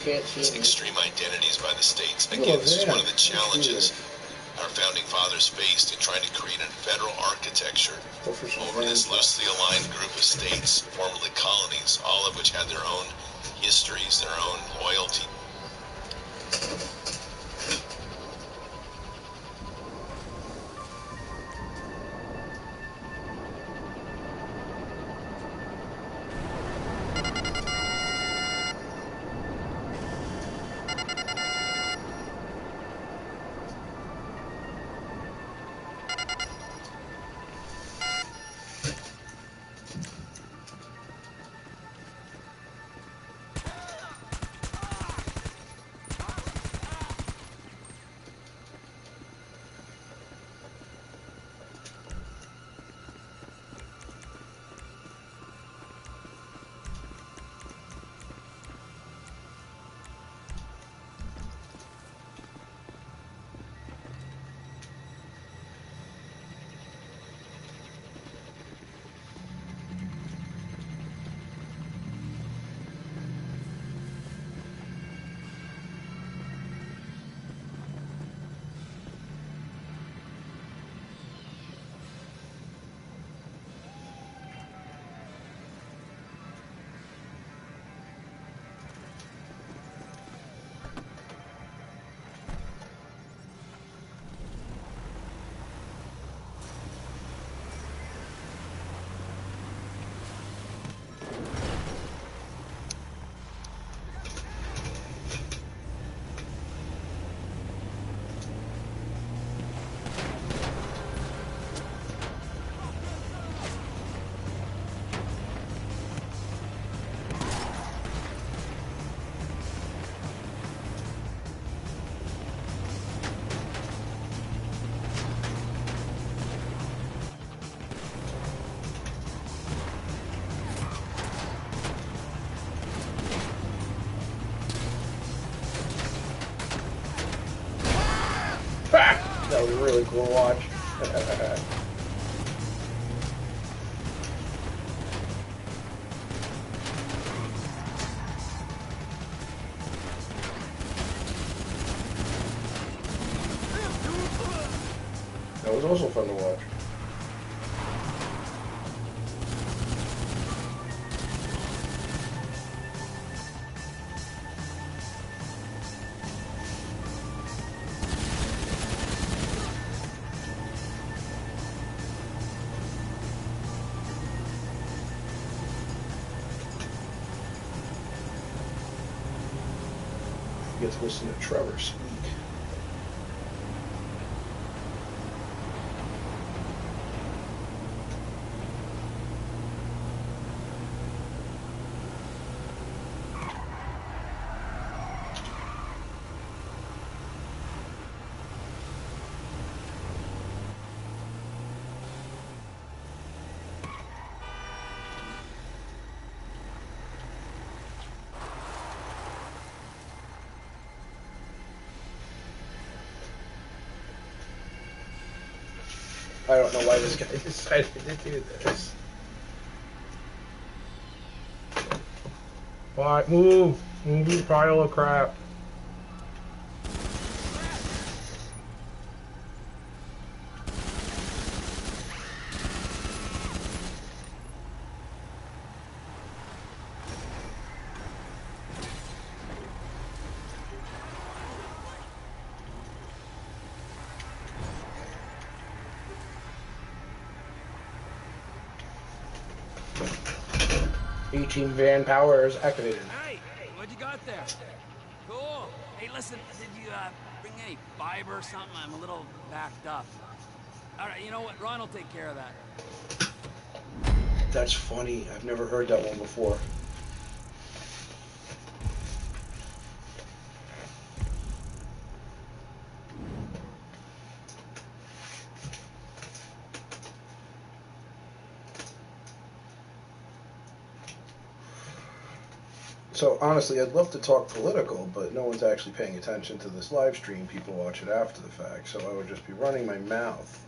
extreme identities by the states. Again, this is one of the challenges our founding fathers faced in trying to create a federal architecture over this loosely aligned group of states, formerly colonies, all of which had their own histories, their own loyalty. That was really cool to watch. That was also fun to watch. You get to listen to Trevor speak. I don't know why this guy decided to do this. Why? Move! Move, you pile of crap. E-Team van power is activated. Hey, what you got there? Cool. Hey, listen, did you bring any fiber or something? I'm a little backed up. All right, you know what? Ron will take care of that. That's funny. I've never heard that one before. So honestly, I'd love to talk political, but no one's actually paying attention to this live stream. People watch it after the fact, so I would just be running my mouth.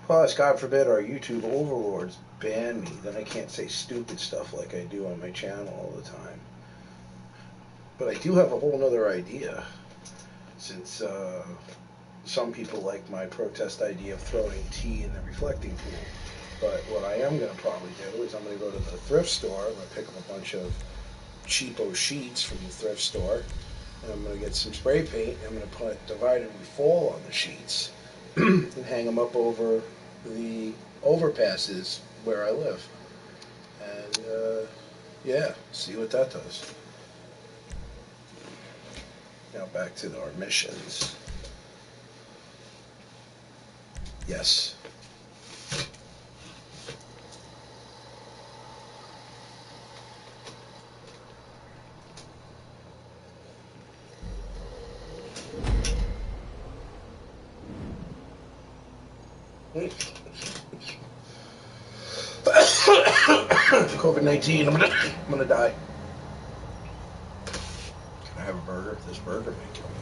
Plus, God forbid, our YouTube overlords ban me, then I can't say stupid stuff like I do on my channel all the time. But I do have a whole nother idea, since some people like my protest idea of throwing tea in the reflecting pool. But what I am going to probably do is I'm going to go to the thrift store. I'm going to pick up a bunch of cheapo sheets from the thrift store, and I'm going to get some spray paint. I'm going to put "Divide and we Fall" on the sheets and hang them up over the overpasses where I live. And yeah, see what that does. Now back to our missions. Yes. COVID-19, I'm gonna die. Can I have a burger? This burger may kill me.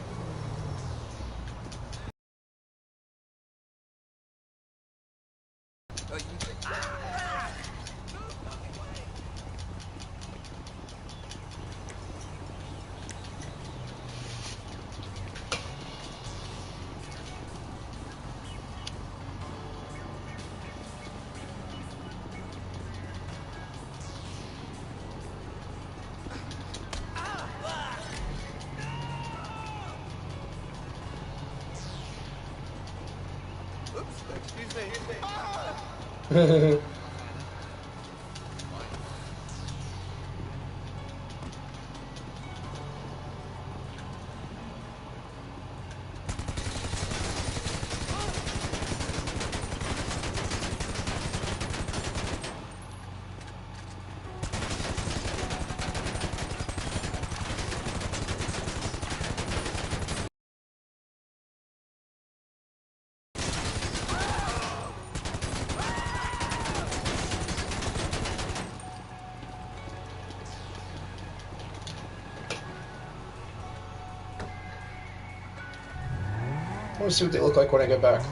I want to see what they look like when I get back.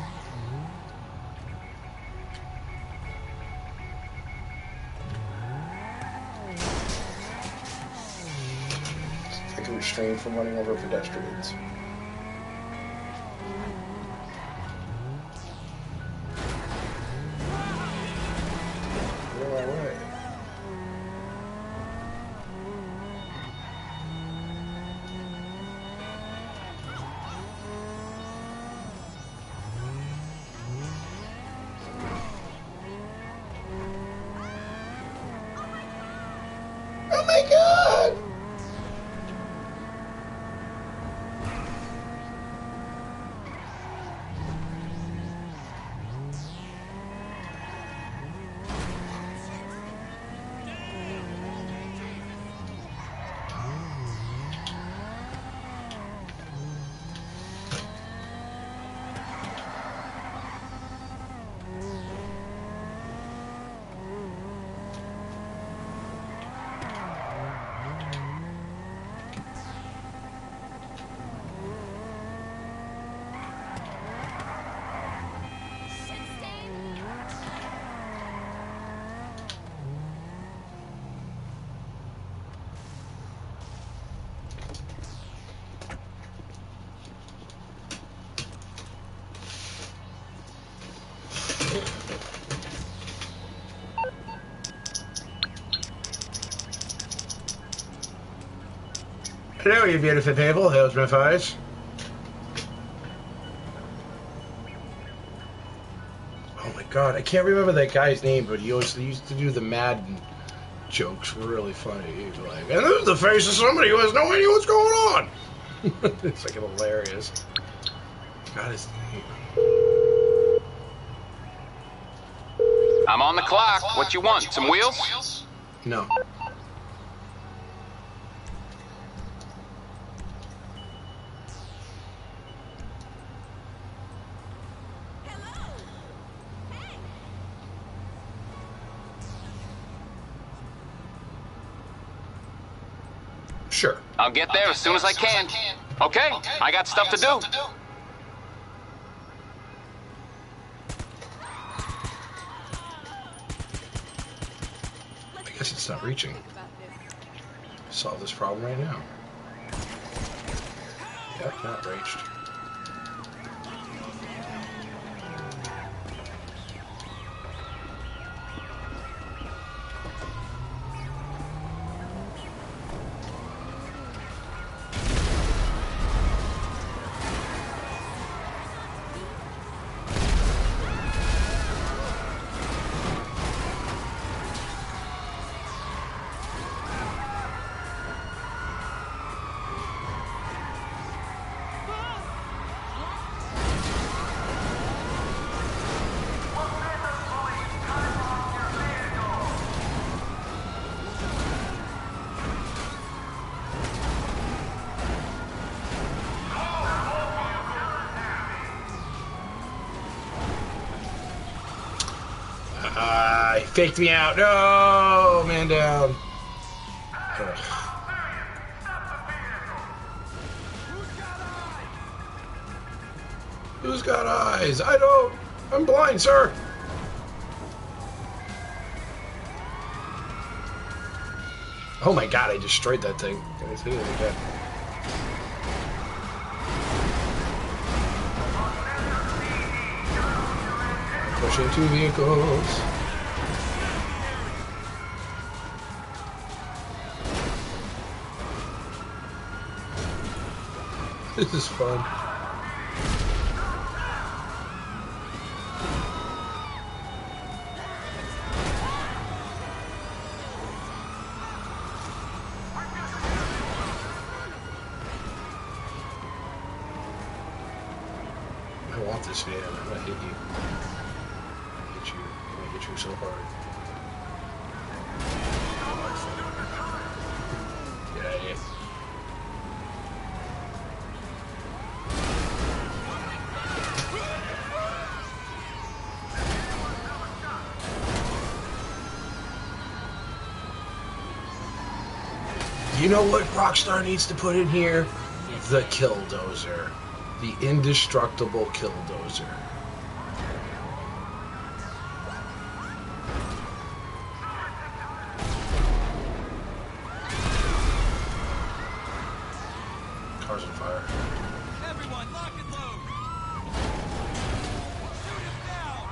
I can restrain from running over pedestrians. Get in my way. Oh my God! Hello, you beautiful people. How's my face? Oh my God, I can't remember that guy's name, but he used to do the Madden jokes. Were really funny. He was like, and this is the face of somebody who has no idea what's going on. It's like hilarious. Got his name. I'm on the clock. What you want? Some wheels? No. Sure. I'll get there as soon as I can. Okay, I got stuff to do. Guess it's not reaching. Solve this problem right now. Yep, not reached. He faked me out. No, man down. Ugh. Who's got eyes? I don't. I'm blind, sir. Oh my god, I destroyed that thing. Let's hit it again. Pushing 2 vehicles. This is fun. I want this van. I'm gonna hit you. I'm gonna hit you so hard. Get out of here. You know what Rockstar needs to put in here? The Killdozer. The indestructible Killdozer. Car's on fire. Everyone, lock and load. Shoot him down.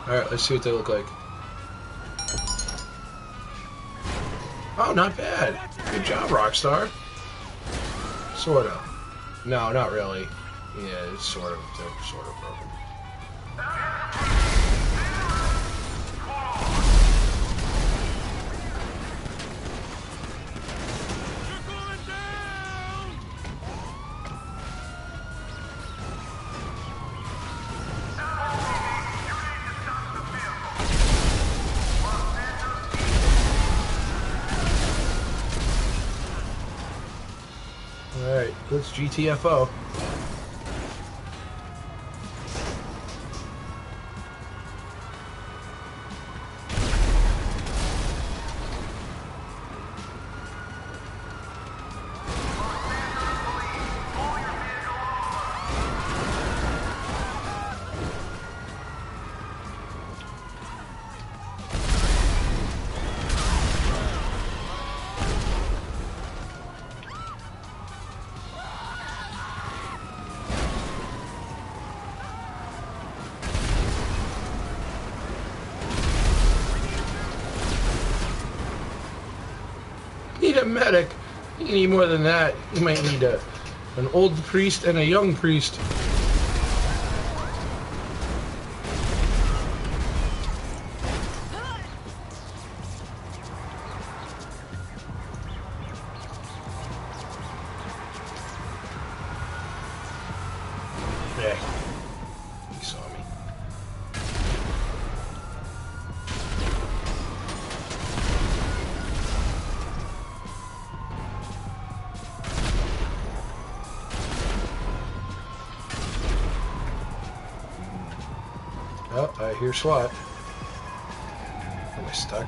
Alright, let's see what they look like. Oh, not bad. Good job, Rockstar. Sort of. No, not really. Yeah, it's sort of. They're sort of broken. Alright, let's GTFO. Need a medic. You need more than that. You might need an old priest and a young priest. Yeah, he saw me. Oh, I hear SWAT. Am I stuck?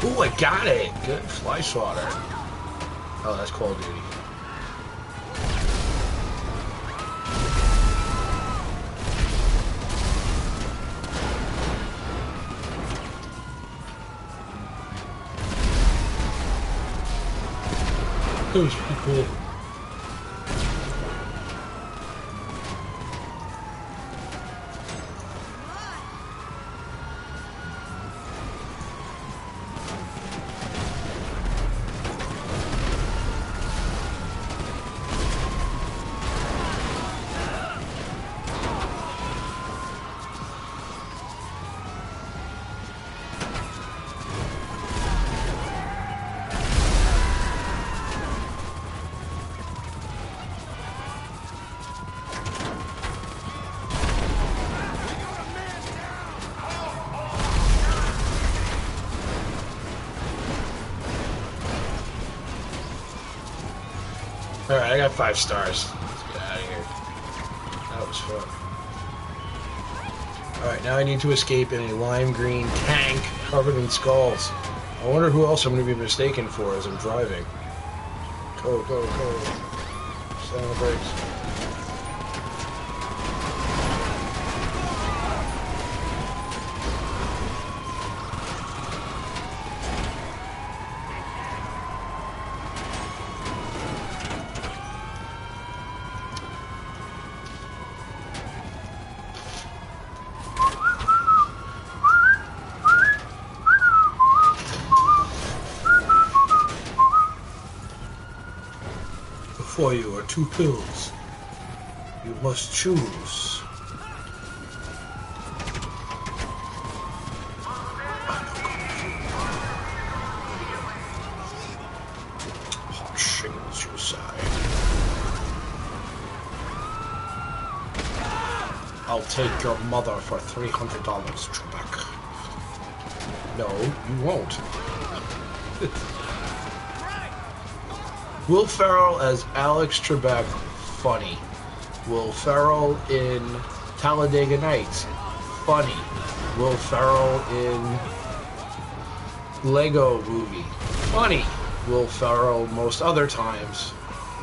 Ooh, I got it! Good fly swatter. Oh, that's Call of Duty. That was pretty cool. Alright, I got 5 stars. Let's get out of here. That was fun. Alright, now I need to escape in a lime green tank covered in skulls. I wonder who else I'm going to be mistaken for as I'm driving. Go, go, go. Stand on the brakes. Before you are 2 pills. You must choose. Hot shingles your side. I'll take your mother for $300, Trebek. No, you won't. Will Ferrell as Alex Trebek, funny. Will Ferrell in Talladega Nights, funny. Will Ferrell in Lego Movie, funny. Will Ferrell most other times,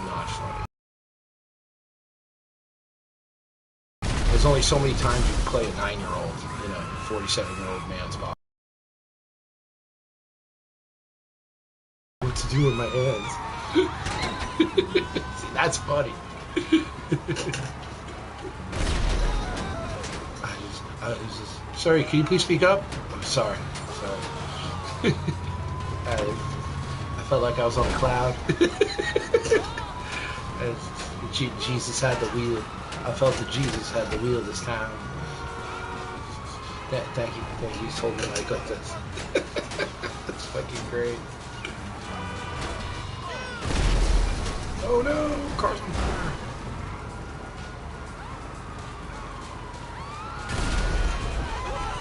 not funny. There's only so many times you can play a 9-year-old in a 47-year-old man's body. What to do with my hands? See, that's funny. I was just, sorry, can you please speak up? I'm sorry. I felt like I was on a cloud. Jesus had the wheel. I felt that Jesus had the wheel this time. Thank you. He's told me I got this. That's fucking great. Oh no, car's on fire.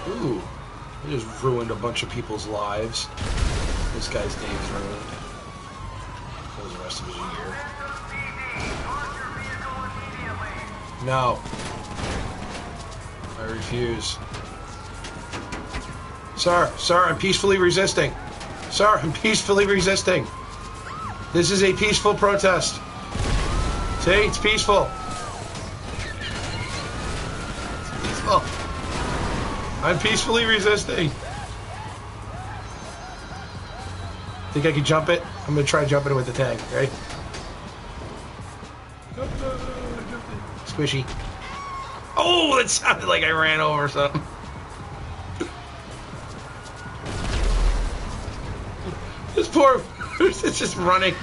Ooh, he just ruined a bunch of people's lives. This guy's day's ruined. For the rest of his year. No. I refuse. Sir, I'm peacefully resisting. Sir, I'm peacefully resisting. This is a peaceful protest. See, it's peaceful. It's peaceful. I'm peacefully resisting. Think I can jump it? I'm gonna try jumping it with the tank. Ready? Squishy. Oh, that sounded like I ran over something. This poor... it's just running.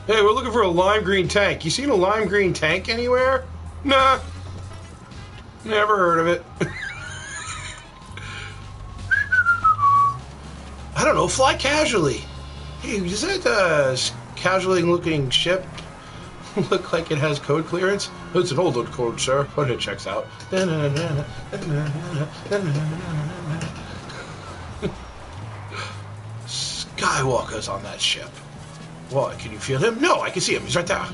Hey, we're looking for a lime green tank. You seen a lime green tank anywhere? Nah. Never heard of it. I don't know, fly casually. Hey, does that casually looking ship look like it has code clearance? It's an old code, sir, but it checks out. Skywalker's on that ship. What, can you feel him? No, I can see him. He's right there.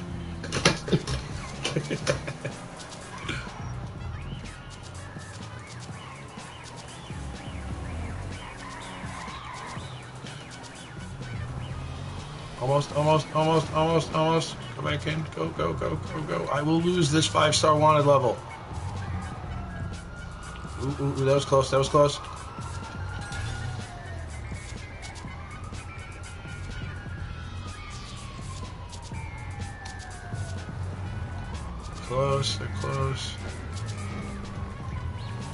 Almost. Go back in. Go. I will lose this 5-star wanted level. Ooh, that was close. They're close.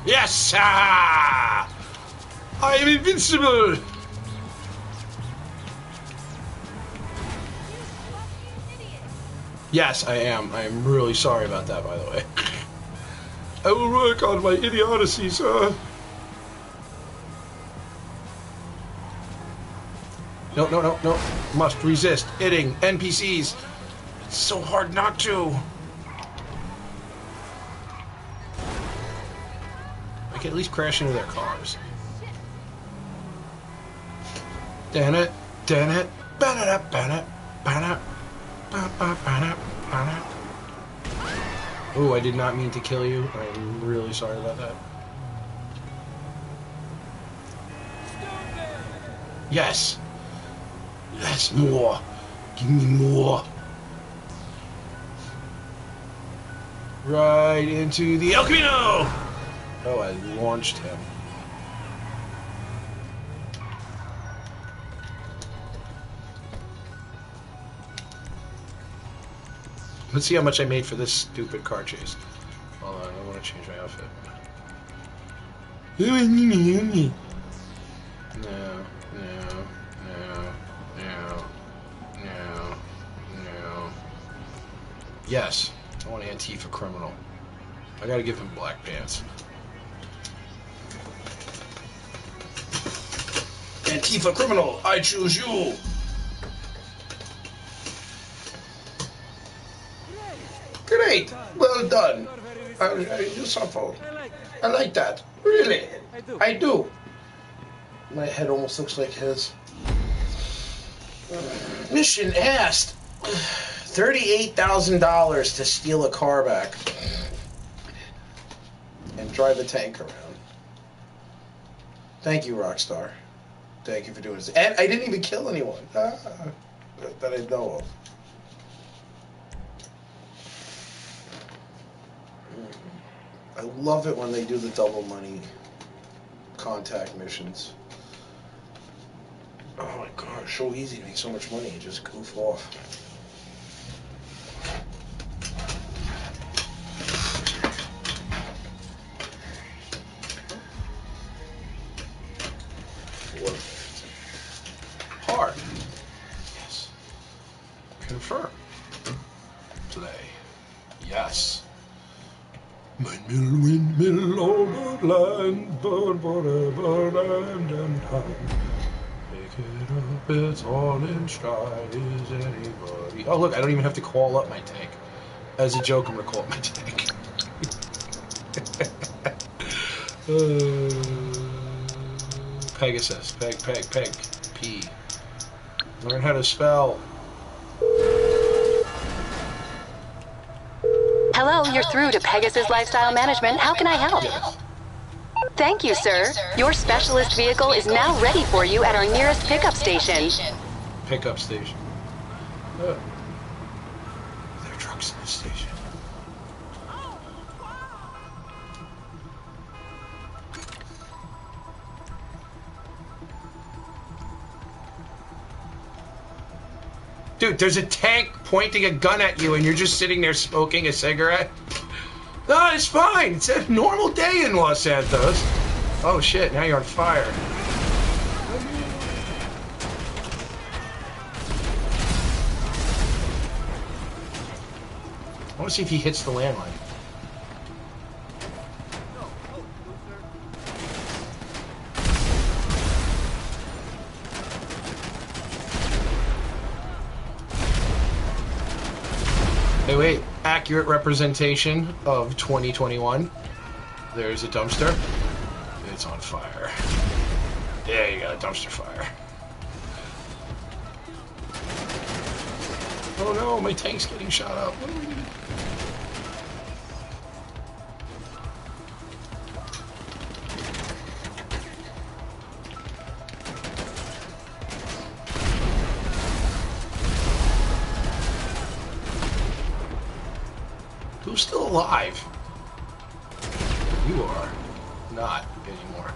Yes! Ah! I am invincible! Yes, I am. I am really sorry about that, by the way. I will work on my idiocy, sir. No. Must resist hitting NPCs. It's so hard not to. I can at least crash into their cars. Damn it. Oh, I did not mean to kill you. I'm really sorry about that. Yes, more. Give me more. Right into the El Camino! Oh, I launched him. Let's see how much I made for this stupid car chase. Hold on, I want to change my outfit. No. Yes, I want Antifa criminal. I gotta give him black pants. Antifa criminal, I choose you! Great! Well done. You suffer. I like that. Really? I do. My head almost looks like his. Mission asked. $38,000 to steal a car back. And drive a tank around. Thank you, Rockstar. Thank you for doing this. And I didn't even kill anyone. That I know of. I love it when they do the double money contact missions. Oh my gosh, so easy to make so much money and just goof off. Hard. Yes. Confirm. Play. Yes. Money. Middle over land, burn forever land and time. Pick it up, it's all in stride. Is anybody? Oh look, I don't even have to call up my tank. As a joke, I'm gonna call up my tank. Pegasus, Peg, P. Learn how to spell. Hello, you're through to Pegasus Lifestyle Management. How can I help? Yes. Thank you, sir. Your specialist vehicle is now ready for you at our nearest pickup station. Pickup station. There are trucks in the station. Dude, there's a tank pointing a gun at you and you're just sitting there smoking a cigarette? No, it's fine. It's a normal day in Los Santos. Oh shit, now you're on fire. I want to see if he hits the landline. Hey, wait. Accurate representation of 2021. There's a dumpster. It's on fire. Yeah, you got a dumpster fire. Oh no, my tank's getting shot up. What do we do? Who's still alive? You are not anymore.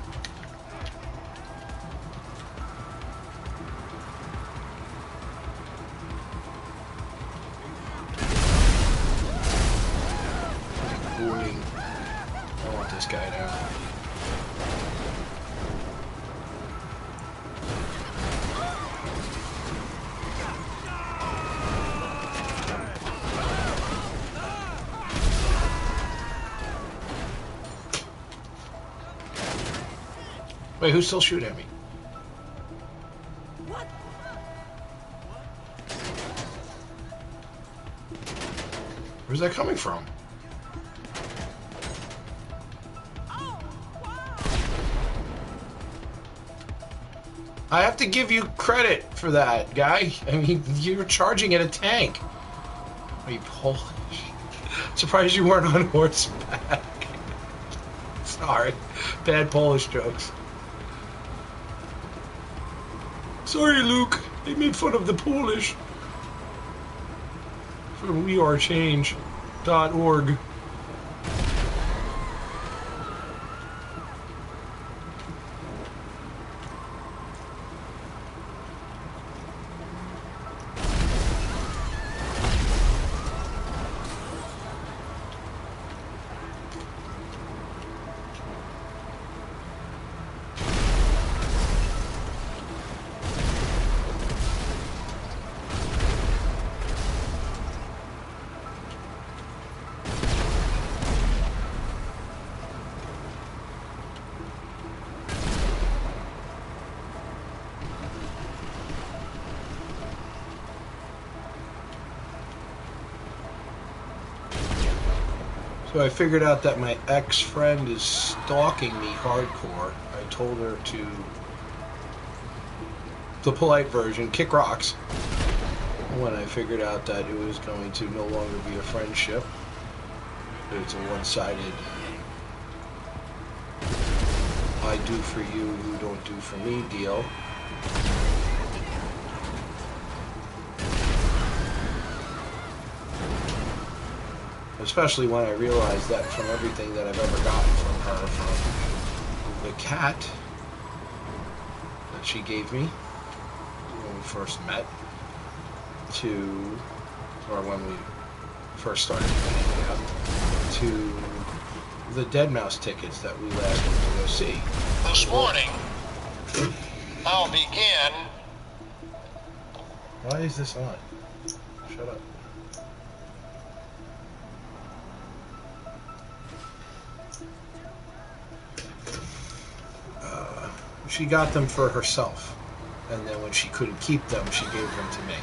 Boing. I want this guy now. Wait, who's still shooting at me? What? Where's that coming from? I have to give you credit for that, guy. I mean, you're charging at a tank. Are you Polish? Surprised you weren't on horseback. Sorry. Bad Polish jokes. Sorry, Luke. They made fun of the Polish. From wearechange.org. So I figured out that my ex-friend is stalking me hardcore. I told her to, the polite version, kick rocks. When I figured out that it was going to no longer be a friendship, it's a one-sided I do for you, you don't do for me deal. Especially when I realized that from everything that I've ever gotten from her, from the cat that she gave me when we first met, to, or when we first started hanging out, to the Dead Mouse tickets that we last went to go see. This morning, I'll begin. Why is this on? Shut up. she got them for herself. And then when she couldn't keep them, she gave them to me.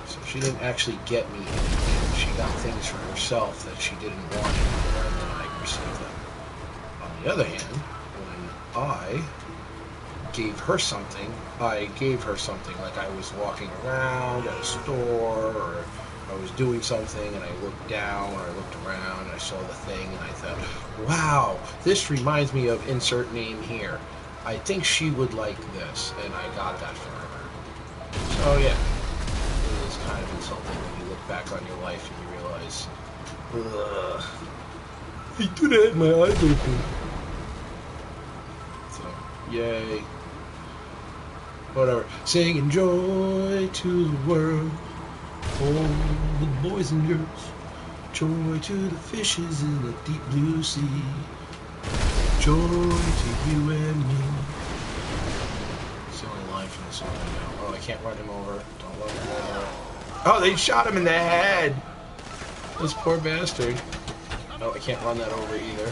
So she didn't actually get me anything. She got things for herself that she didn't want anymore, and then I received them. On the other hand, when I gave her something, I gave her something. Like I was walking around at a store, or I was doing something, and I looked down, or I looked around, and I saw the thing, and I thought, wow, this reminds me of insert name here. I think she would like this, and I got that for her. So yeah, it is kind of insulting when you look back on your life and you realize, ugh, I could have had my eyes open. So, yay. Whatever. Singing joy to the world, all the boys and girls. Joy to the fishes in the deep blue sea. Joy to you and me. It's the only line from the song I know. Oh, I can't run him over. Don't run him over. Oh, they shot him in the head! This poor bastard. Oh, I can't run that over either.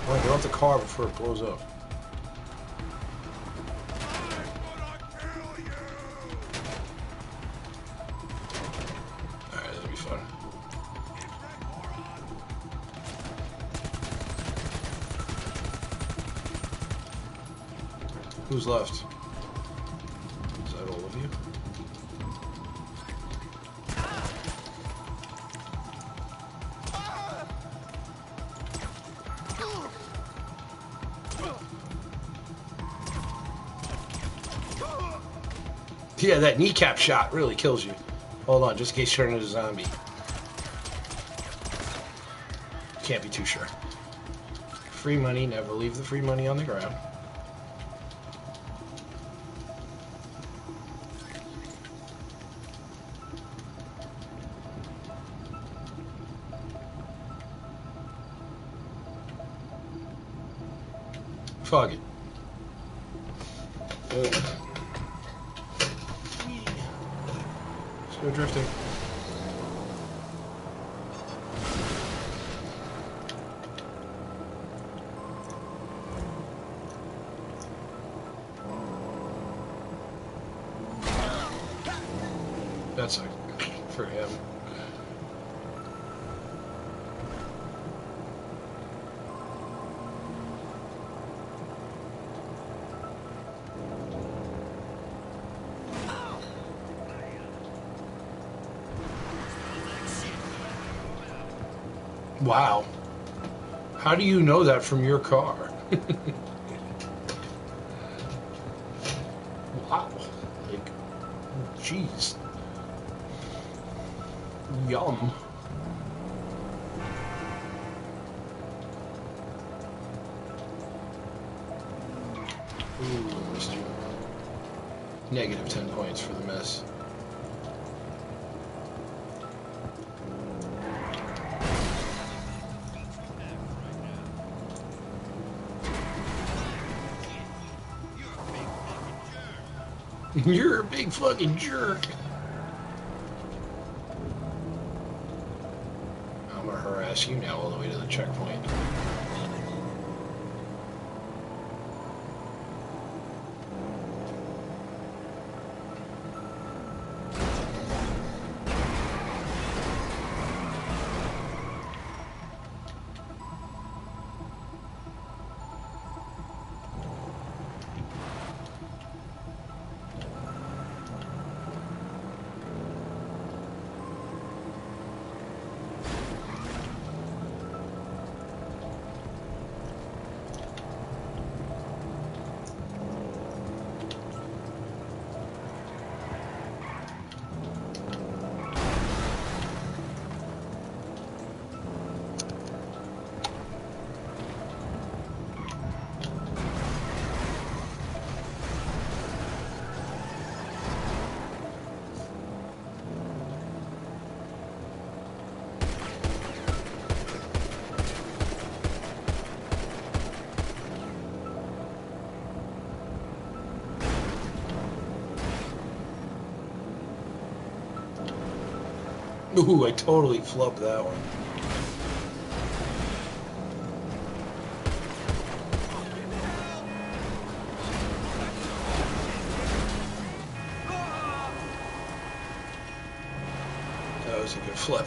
I want to get off the car before it blows up. Alright, that'll be fun. Who's left? Is that all of you? Yeah, that kneecap shot really kills you. Hold on, just in case you turn into a zombie. Can't be too sure. Free money, never leave the free money on the ground. Fuck it. Ugh. Let's go drifting. That's a for him. Wow. How do you know that from your car? Wow. Like, jeez. Yum. Ooh, missed you. Negative 10 points for the miss. You're a big fucking jerk. I'm gonna harass you now all the way to the checkpoint. Ooh, I totally flubbed that one. That was a good flip.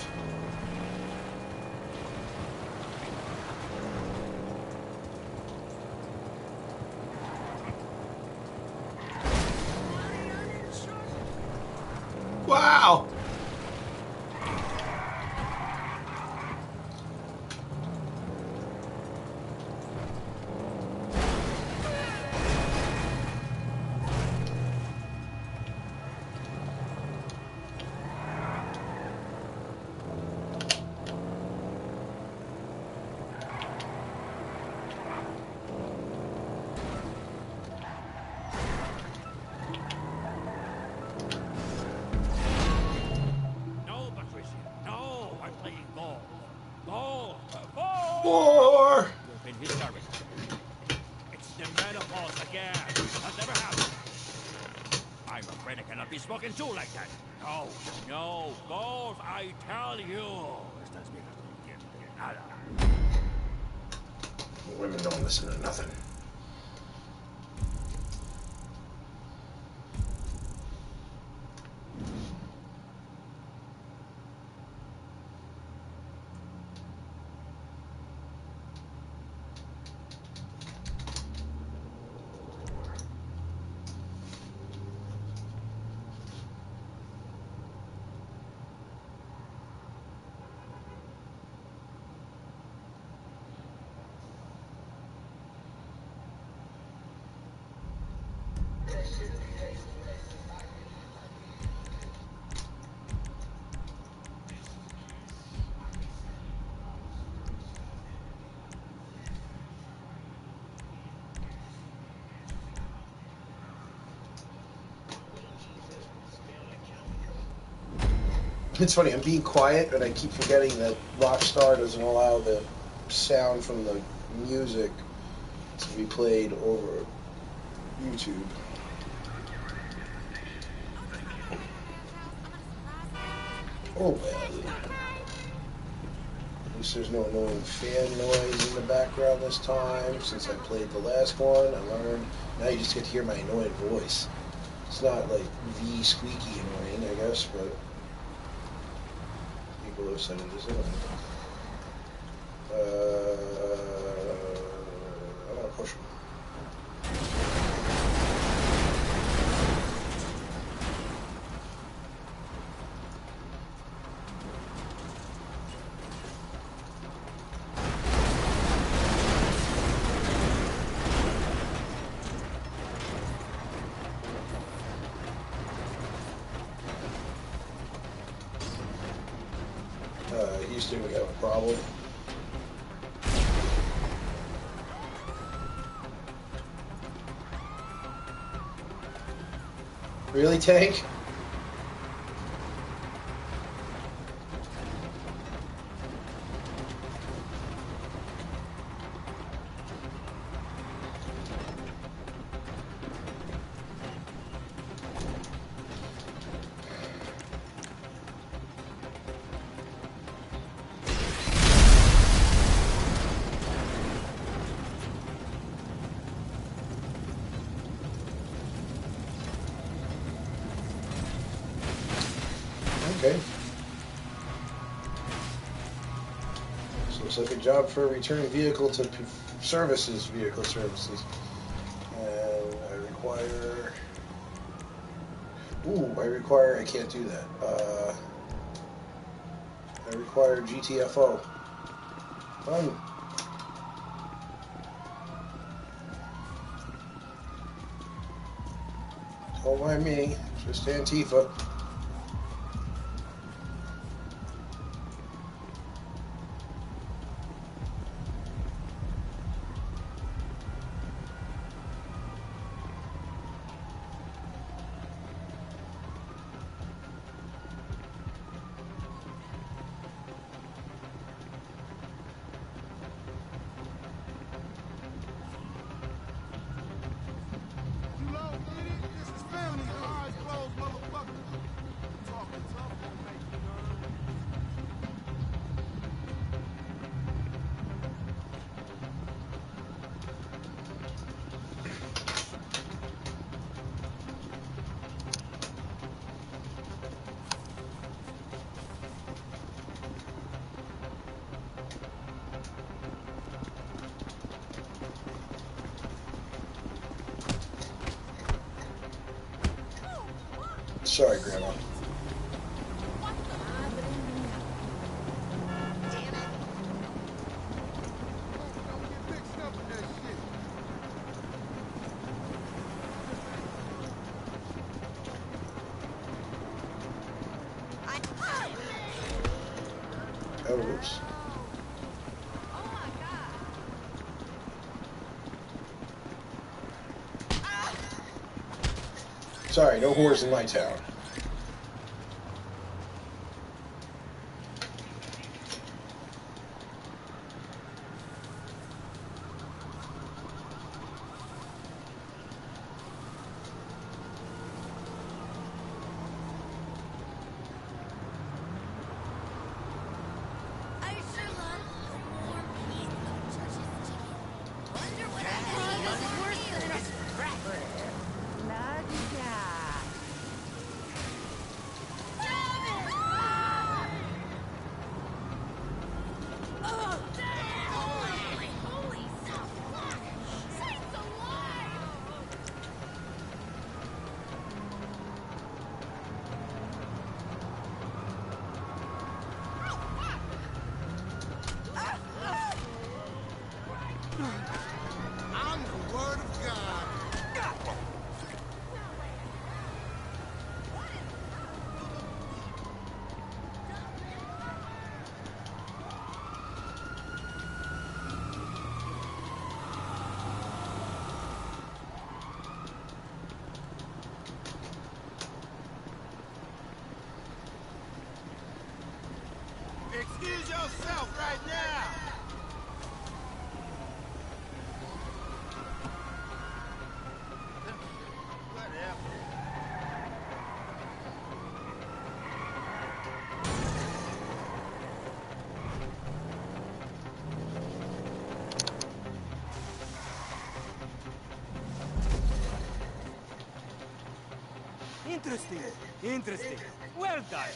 Wow! No, Patricia. No, I'm playing golf. Golf. Golf. Four! You've been hysterical. It's the menopause again. That never happened. I'm afraid I cannot be spoken to like that. No, no, golf, I tell you. Estás bien. Nada. Women don't listen to nothing. It's funny, I'm being quiet, and I keep forgetting that Rockstar doesn't allow the sound from the music to be played over YouTube. Oh well. At least there's no annoying fan noise in the background this time. Since I played the last one, I learned. Now you just get to hear my annoying voice. It's not like V squeaky annoying, I guess, but people have said it is annoying. I want to push him. Houston, we have a problem. Really, Tank? Okay. So looks like a job for a return vehicle to services, vehicle services. And I require... I can't do that. I require GTFO. Fun. Don't mind me, just Antifa. Sorry, Grandma. Oh, whoops. Sorry, no whores in my town. Excuse yourself right now! Interesting. Interesting. Well done.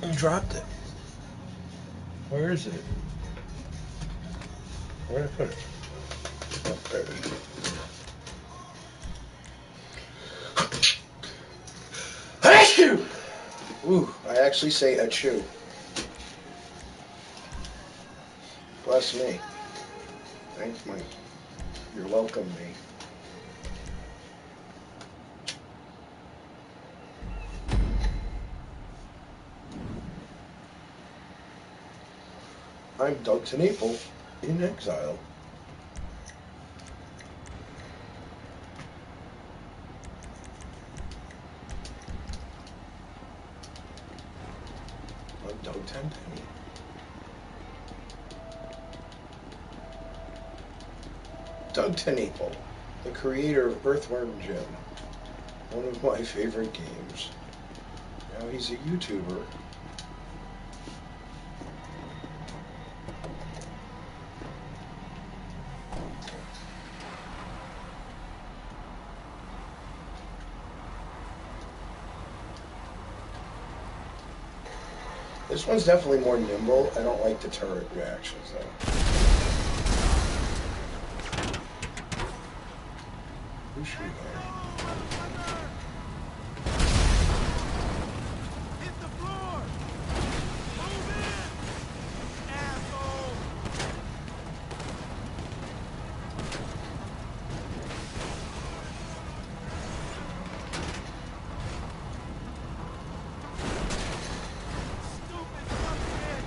I dropped it. Where is it? Where did I put it? Oh, there it is. Achoo! Ooh, I actually say achoo. Bless me. Thanks, Mike. You're welcome, me. I'm Doug Tenaple, in exile. I'm Doug Tenpenny. Doug Tenaple, the creator of Earthworm Jim, one of my favorite games. Now he's a YouTuber. This one's definitely more nimble. I don't like the turret reactions, though. Who's shooting there? Hit the floor! Move in! Asshole! Stupid fuckhead!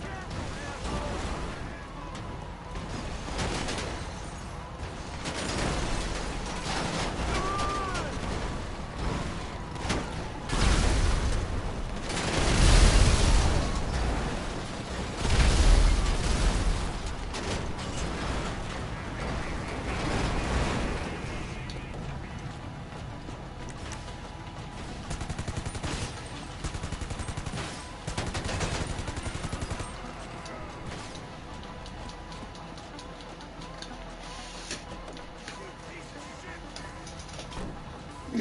Careful, asshole!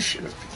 You should have.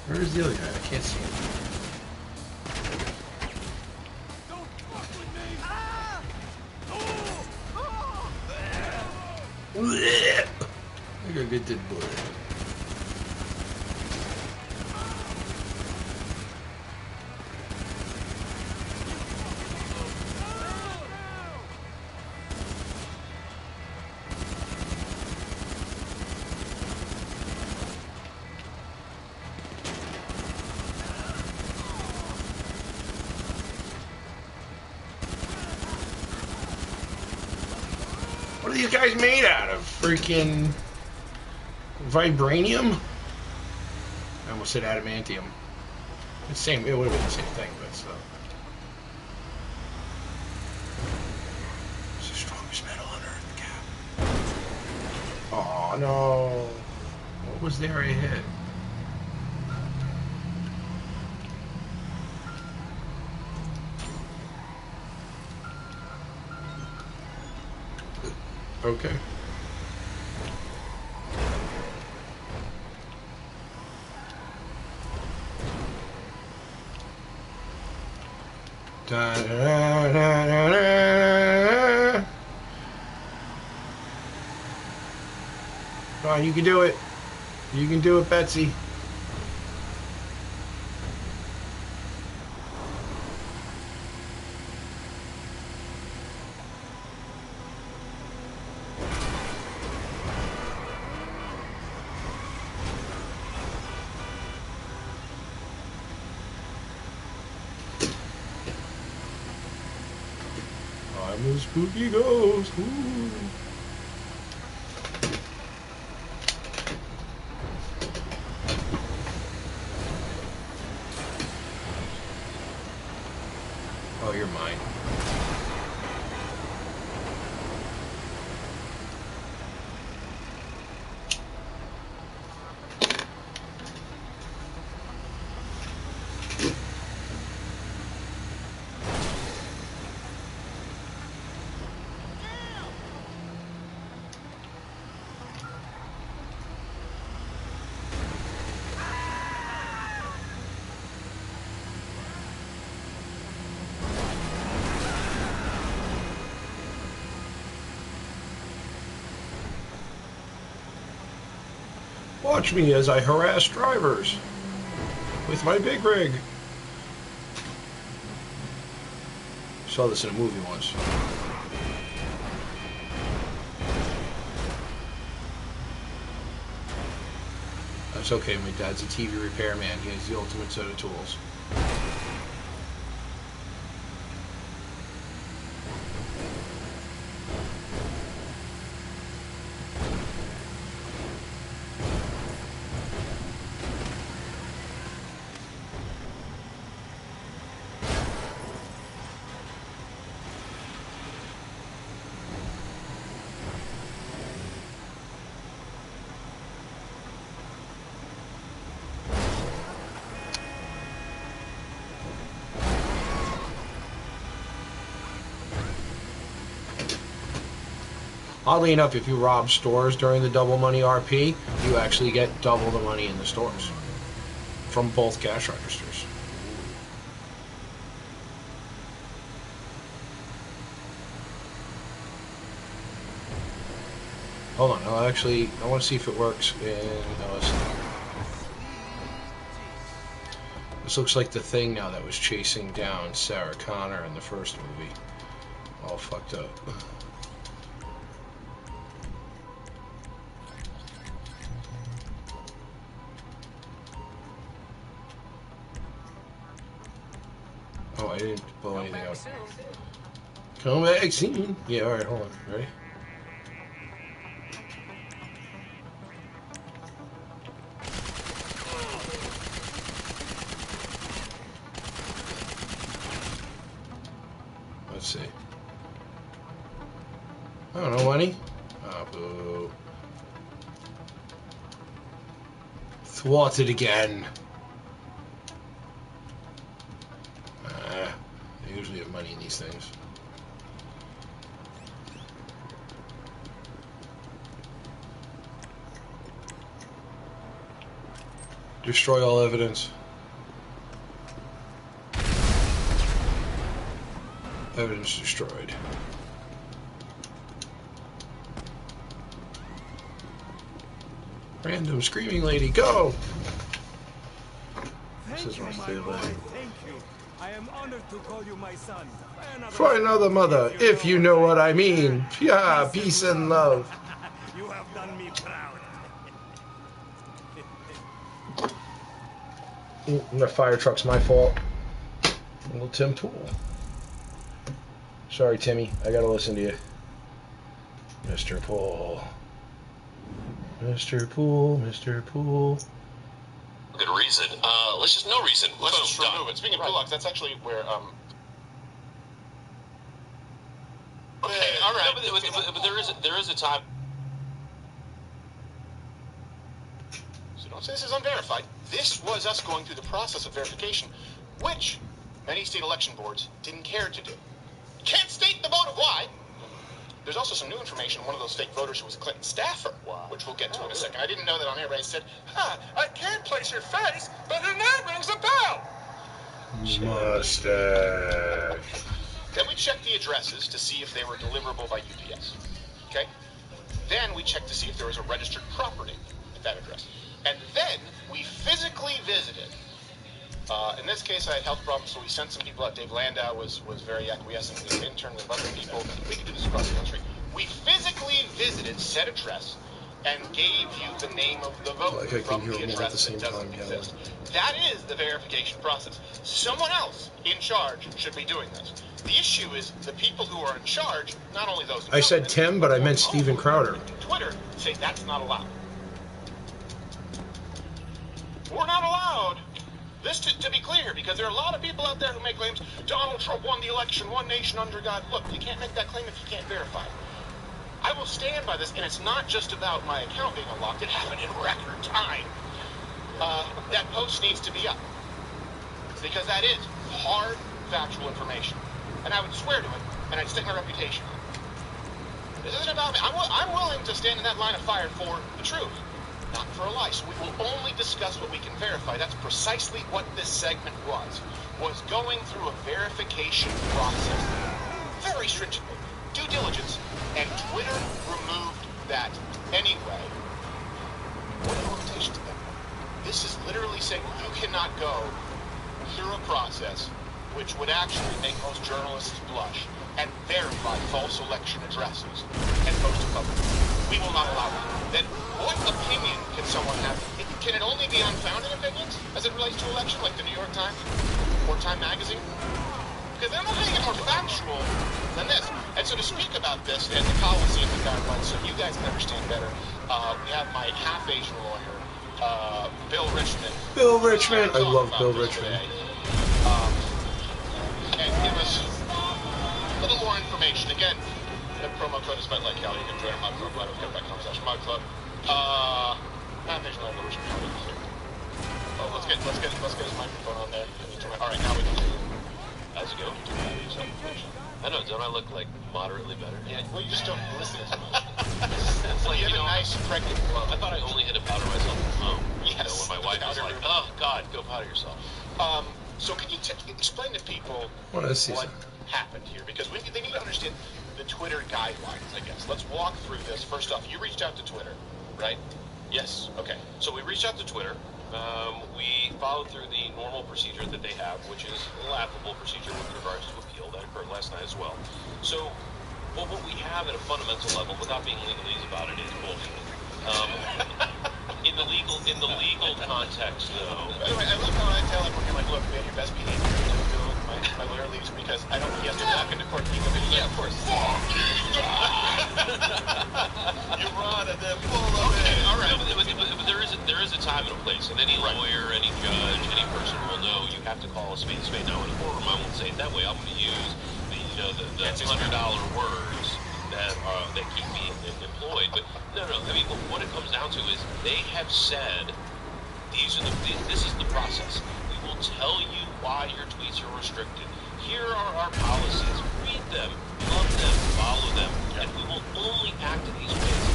Where's the other guy? I can't see him. Don't fuck with me! I gotta get that boy. What are these guys made out of? Freaking vibranium? I almost said adamantium. It's the same. It would have been the same thing, but still. It's the strongest metal on Earth, Cap. Oh no! What was there I hit? Okay. Da, da, da, da, da. Come on, you can do it. You can do it, Betsy. I'm a spooky ghost. Ooh. Oh, you're mine. Watch me as I harass drivers with my big rig. Saw this in a movie once. That's okay, my dad's a TV repairman. He has the ultimate set of tools. Oddly enough, if you rob stores during the double money RP, you actually get double the money in the stores from both cash registers. Hold on. I want to see if it works in LSD. This looks like the thing now that was chasing down Sarah Connor in the first movie. All fucked up. Oh, I didn't blow anything up. Come back soon. Yeah, alright, hold on. Ready? Let's see. I don't know, money. Oh, boo. Thwarted again. They usually have money in these things. Destroy all evidence. Evidence destroyed. Random screaming lady, go! This is my favorite. Thank you. I am honored to call you my son. For another mother, if you know what I mean. Yeah, peace and love. You have done me proud. The fire truck's my fault. Little Tim Pool. Sorry, Timmy. I gotta listen to you. Mr. Pool. Mr. Pool, Mr. Pool. Good reason. Let's just no reason. Let's just remove it. Speaking of Pulaks, that's actually where okay, all right. No, but there is a time. So don't say this is unverified. This was us going through the process of verification, which many state election boards didn't care to do. Can't state the motive why. There's also some new information. One of those fake voters who was a Clinton staffer, which we'll get to in a second. I didn't know that on air, but I said, I can't place your face, but her name rings a bell. Mustache. Then we checked the addresses to see if they were deliverable by UPS. Okay? Then we checked to see if there was a registered property at that address. And then we physically visited. In this case, I had health problems, so we sent some people out. Dave Landau was very acquiescent. We interned with other people. We could do this across the country. We physically visited said address and gave you the name of the voter from the address that doesn't exist. That is the verification process. Someone else in charge should be doing this. The issue is the people who are in charge, not only those in I said Tim, but I meant Steven Crowder. Twitter say that's not allowed. We're not allowed. This to be clear, because there are a lot of people out there who make claims, Donald Trump won the election, one nation under God. Look, you can't make that claim if you can't verify it. I will stand by this, and it's not just about my account being unlocked. It happened in record time. That post needs to be up, because that is hard, factual information. And I would swear to it, and I'd stake my reputation on it. This isn't about me. I'm willing to stand in that line of fire for the truth. Not for a lie. So we will only discuss what we can verify. That's precisely what this segment was going through a verification process. Very stringently. Due diligence. And Twitter removed that anyway. What are the limitations of that? This is literally saying you cannot go through a process which would actually make most journalists blush and verify false election addresses and post it publicly. We will not allow it. Then what opinion can someone have? Can it only be unfounded opinions as it relates to election, like the New York Times or Time Magazine? Because they're not going to get more factual than this. And so to speak about this and the policy of the guidelines, so you guys can understand better, we have my half-Asian lawyer, Bill Richmond. Bill Richmond. I love Bill Richmond. And give us a little more information. Again, the promo code is like how you can join my club. /mudclub. Half-Asian lawyer, Bill Richmond. Oh, let's get his microphone on there. All right, now we can do it. How's it going? I know, don't I look like moderately better? Yeah, well, you just don't listen as much. It's like, you have a nice pregnant glove. I thought I only had to powder myself at home. Yes. You know, when my wife was like, oh, God, go powder yourself. So can you explain to people what happened here? Because they need to understand the Twitter guidelines, I guess. Let's walk through this. First off, you reached out to Twitter, right? Yes. Okay. So we reached out to Twitter. We followed through the normal procedure that they have, which is a laughable procedure with regards to appeal. That occurred last night as well. So, what we have at a fundamental level, without being legalese about it, is bullshit. In the legal context, though. By the way, I love how I tell everyone, like, look, man, your best behavior until my lawyer leaves, because I don't. He has to walk into court. Yeah, of course. You run and then pull up. Okay, all right. No, but there is a time and a place, and any lawyer, any judge, any person will know you have to call a spade a spade. Now, in a courtroom, I won't say it that way. I'm going to use the $100 words that keep me employed. But no. I mean, what it comes down to is they have said this is the process. We will tell you why your tweets are restricted. Here are our policies. Read them, love them, follow them, and we will only act in these ways.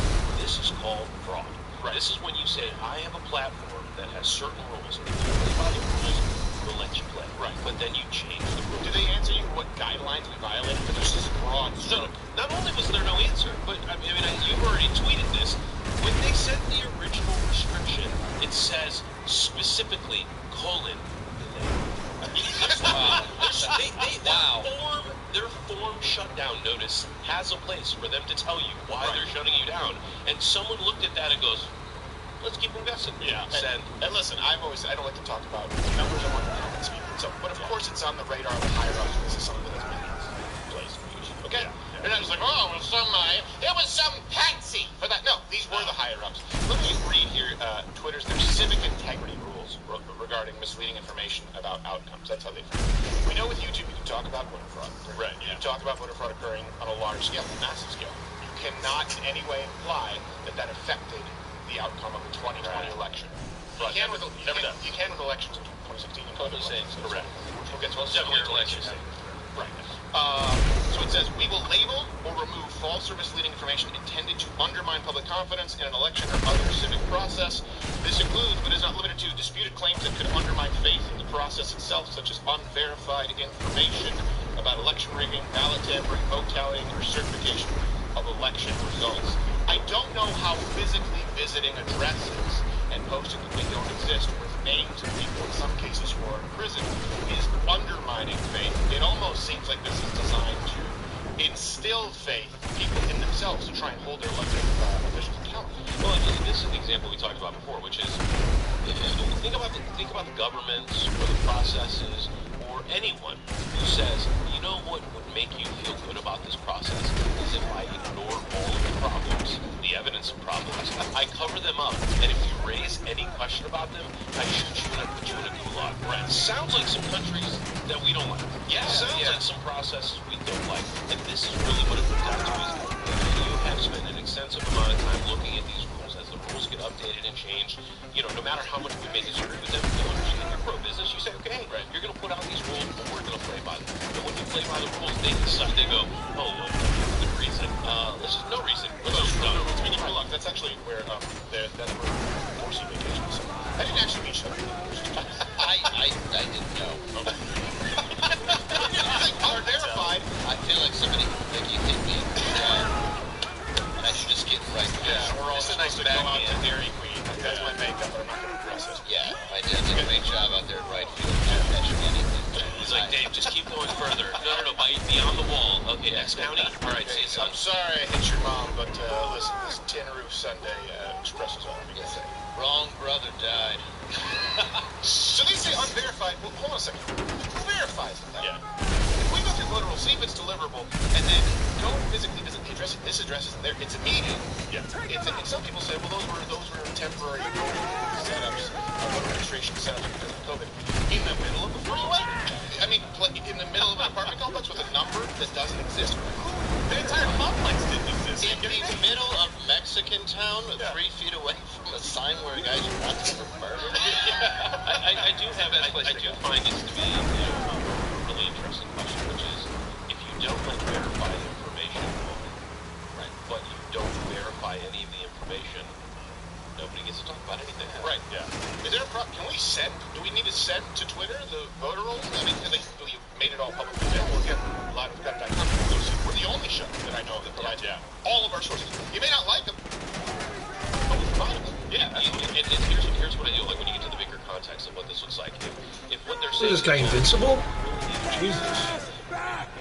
This is called fraud. Right. This is when you say, I have a platform that has certain rules, and if you play by the rules, we'll let you play. Right. But then you change the rules. Do they answer you what guidelines we violated? Because this is broad. No. Not only was there no answer, but I mean, you've already tweeted this. When they sent the original restriction, it says specifically, Their form shutdown notice has a place for them to tell you why they're shutting you down. And someone looked at that and goes, let's keep them guessing. Yeah. And listen, I don't like to talk about numbers. I want to comment speak. So, but of course, it's on the radar of the higher ups. This is something that's been in place for years. Okay. Yeah. They're not just like, oh, well, there was some patsy for that. No, these were the higher ups. Let me read here Twitter's their civic integrity rules regarding misleading information about outcomes. That's how they frame it. We know with YouTube you can talk about voter fraud. Right. You can talk about voter fraud occurring on a large scale, massive scale. You cannot in any way imply that affected the outcome of the 2020 election. Right. You can with elections in 2016. Totally saying correct. We'll get to definitely elections. Right. So it says, we will label or remove false or misleading information intended to undermine public confidence in an election or other civic process. This includes, but is not limited to, disputed claims that could undermine faith in the process itself, such as unverified information about election rigging, ballot tampering, vote tallying, or certification of election results. I don't know how physically visiting addresses and posting that they don't exist with names of people, in some cases who are in prison, is undermining faith. It almost seems like this is designed to instill faith in people in themselves to try and hold their elected officials accountable. Well, this is the example we talked about before, which is think about the governments or the processes or anyone who says, you know what would make you feel good about this process is if I ignore all of the problems, the evidence of problems, I cover them up, and if you raise any question about them, I shoot you and I put you in a gulag. Right. Sounds like some countries that we don't like. Sounds like some processes we don't like. And this is really what it comes down to is you have spent an extensive amount of time looking at these rules as the rules get updated and changed. No matter how much we may disagree with them, you understand you're pro-business, you say, okay, hey, you're going to put out these rules, but we're going to play by them. And when you play by the rules, they decide, they go, oh, well, good reason. There's just no reason. It's meaning for luck. That's actually where that's where Morsi vacation is. I didn't actually mean shut up. I didn't know. Unverified. I feel like somebody think you hit me. And I should just get right. Yeah, we're all supposed to go out to Dairy Queen. That's my makeup, but I'm not going to address it. Yeah, I did a great job out there at right field. Can't catch me anything. He's like, Dave, just keep going further. No, beyond the wall. Okay, next county. All right, see you soon. I'm sorry I hit your mom, but listen, this Tin Roof Sunday expresses all I'm going to say. Wrong brother died. So they say unverified. Well, hold on a second. Who verifies that? Yeah. If we go through voter rules, see if it's deliverable, and then go physically visit the address. This address isn't there. It's a meeting. Yeah. And some people say, well, those were temporary voting setups, voter registration setups because of COVID. In the middle of the freeway? I mean, in the middle of an apartment complex with a number that doesn't exist. The entire complex didn't exist. In the middle of Mexican town, 3 feet away from a sign where a guy's wanted for murder. I do find this to be a really interesting question, which is if you don't verify the information, right? But you don't verify any of the information, nobody gets to talk about anything. Right. Yeah. Is there a problem? Can we send? Do we need to send to Twitter the voter rolls? I mean, you made it all public available again. A lot of that. We're the only show that I this guy invincible? Jesus. We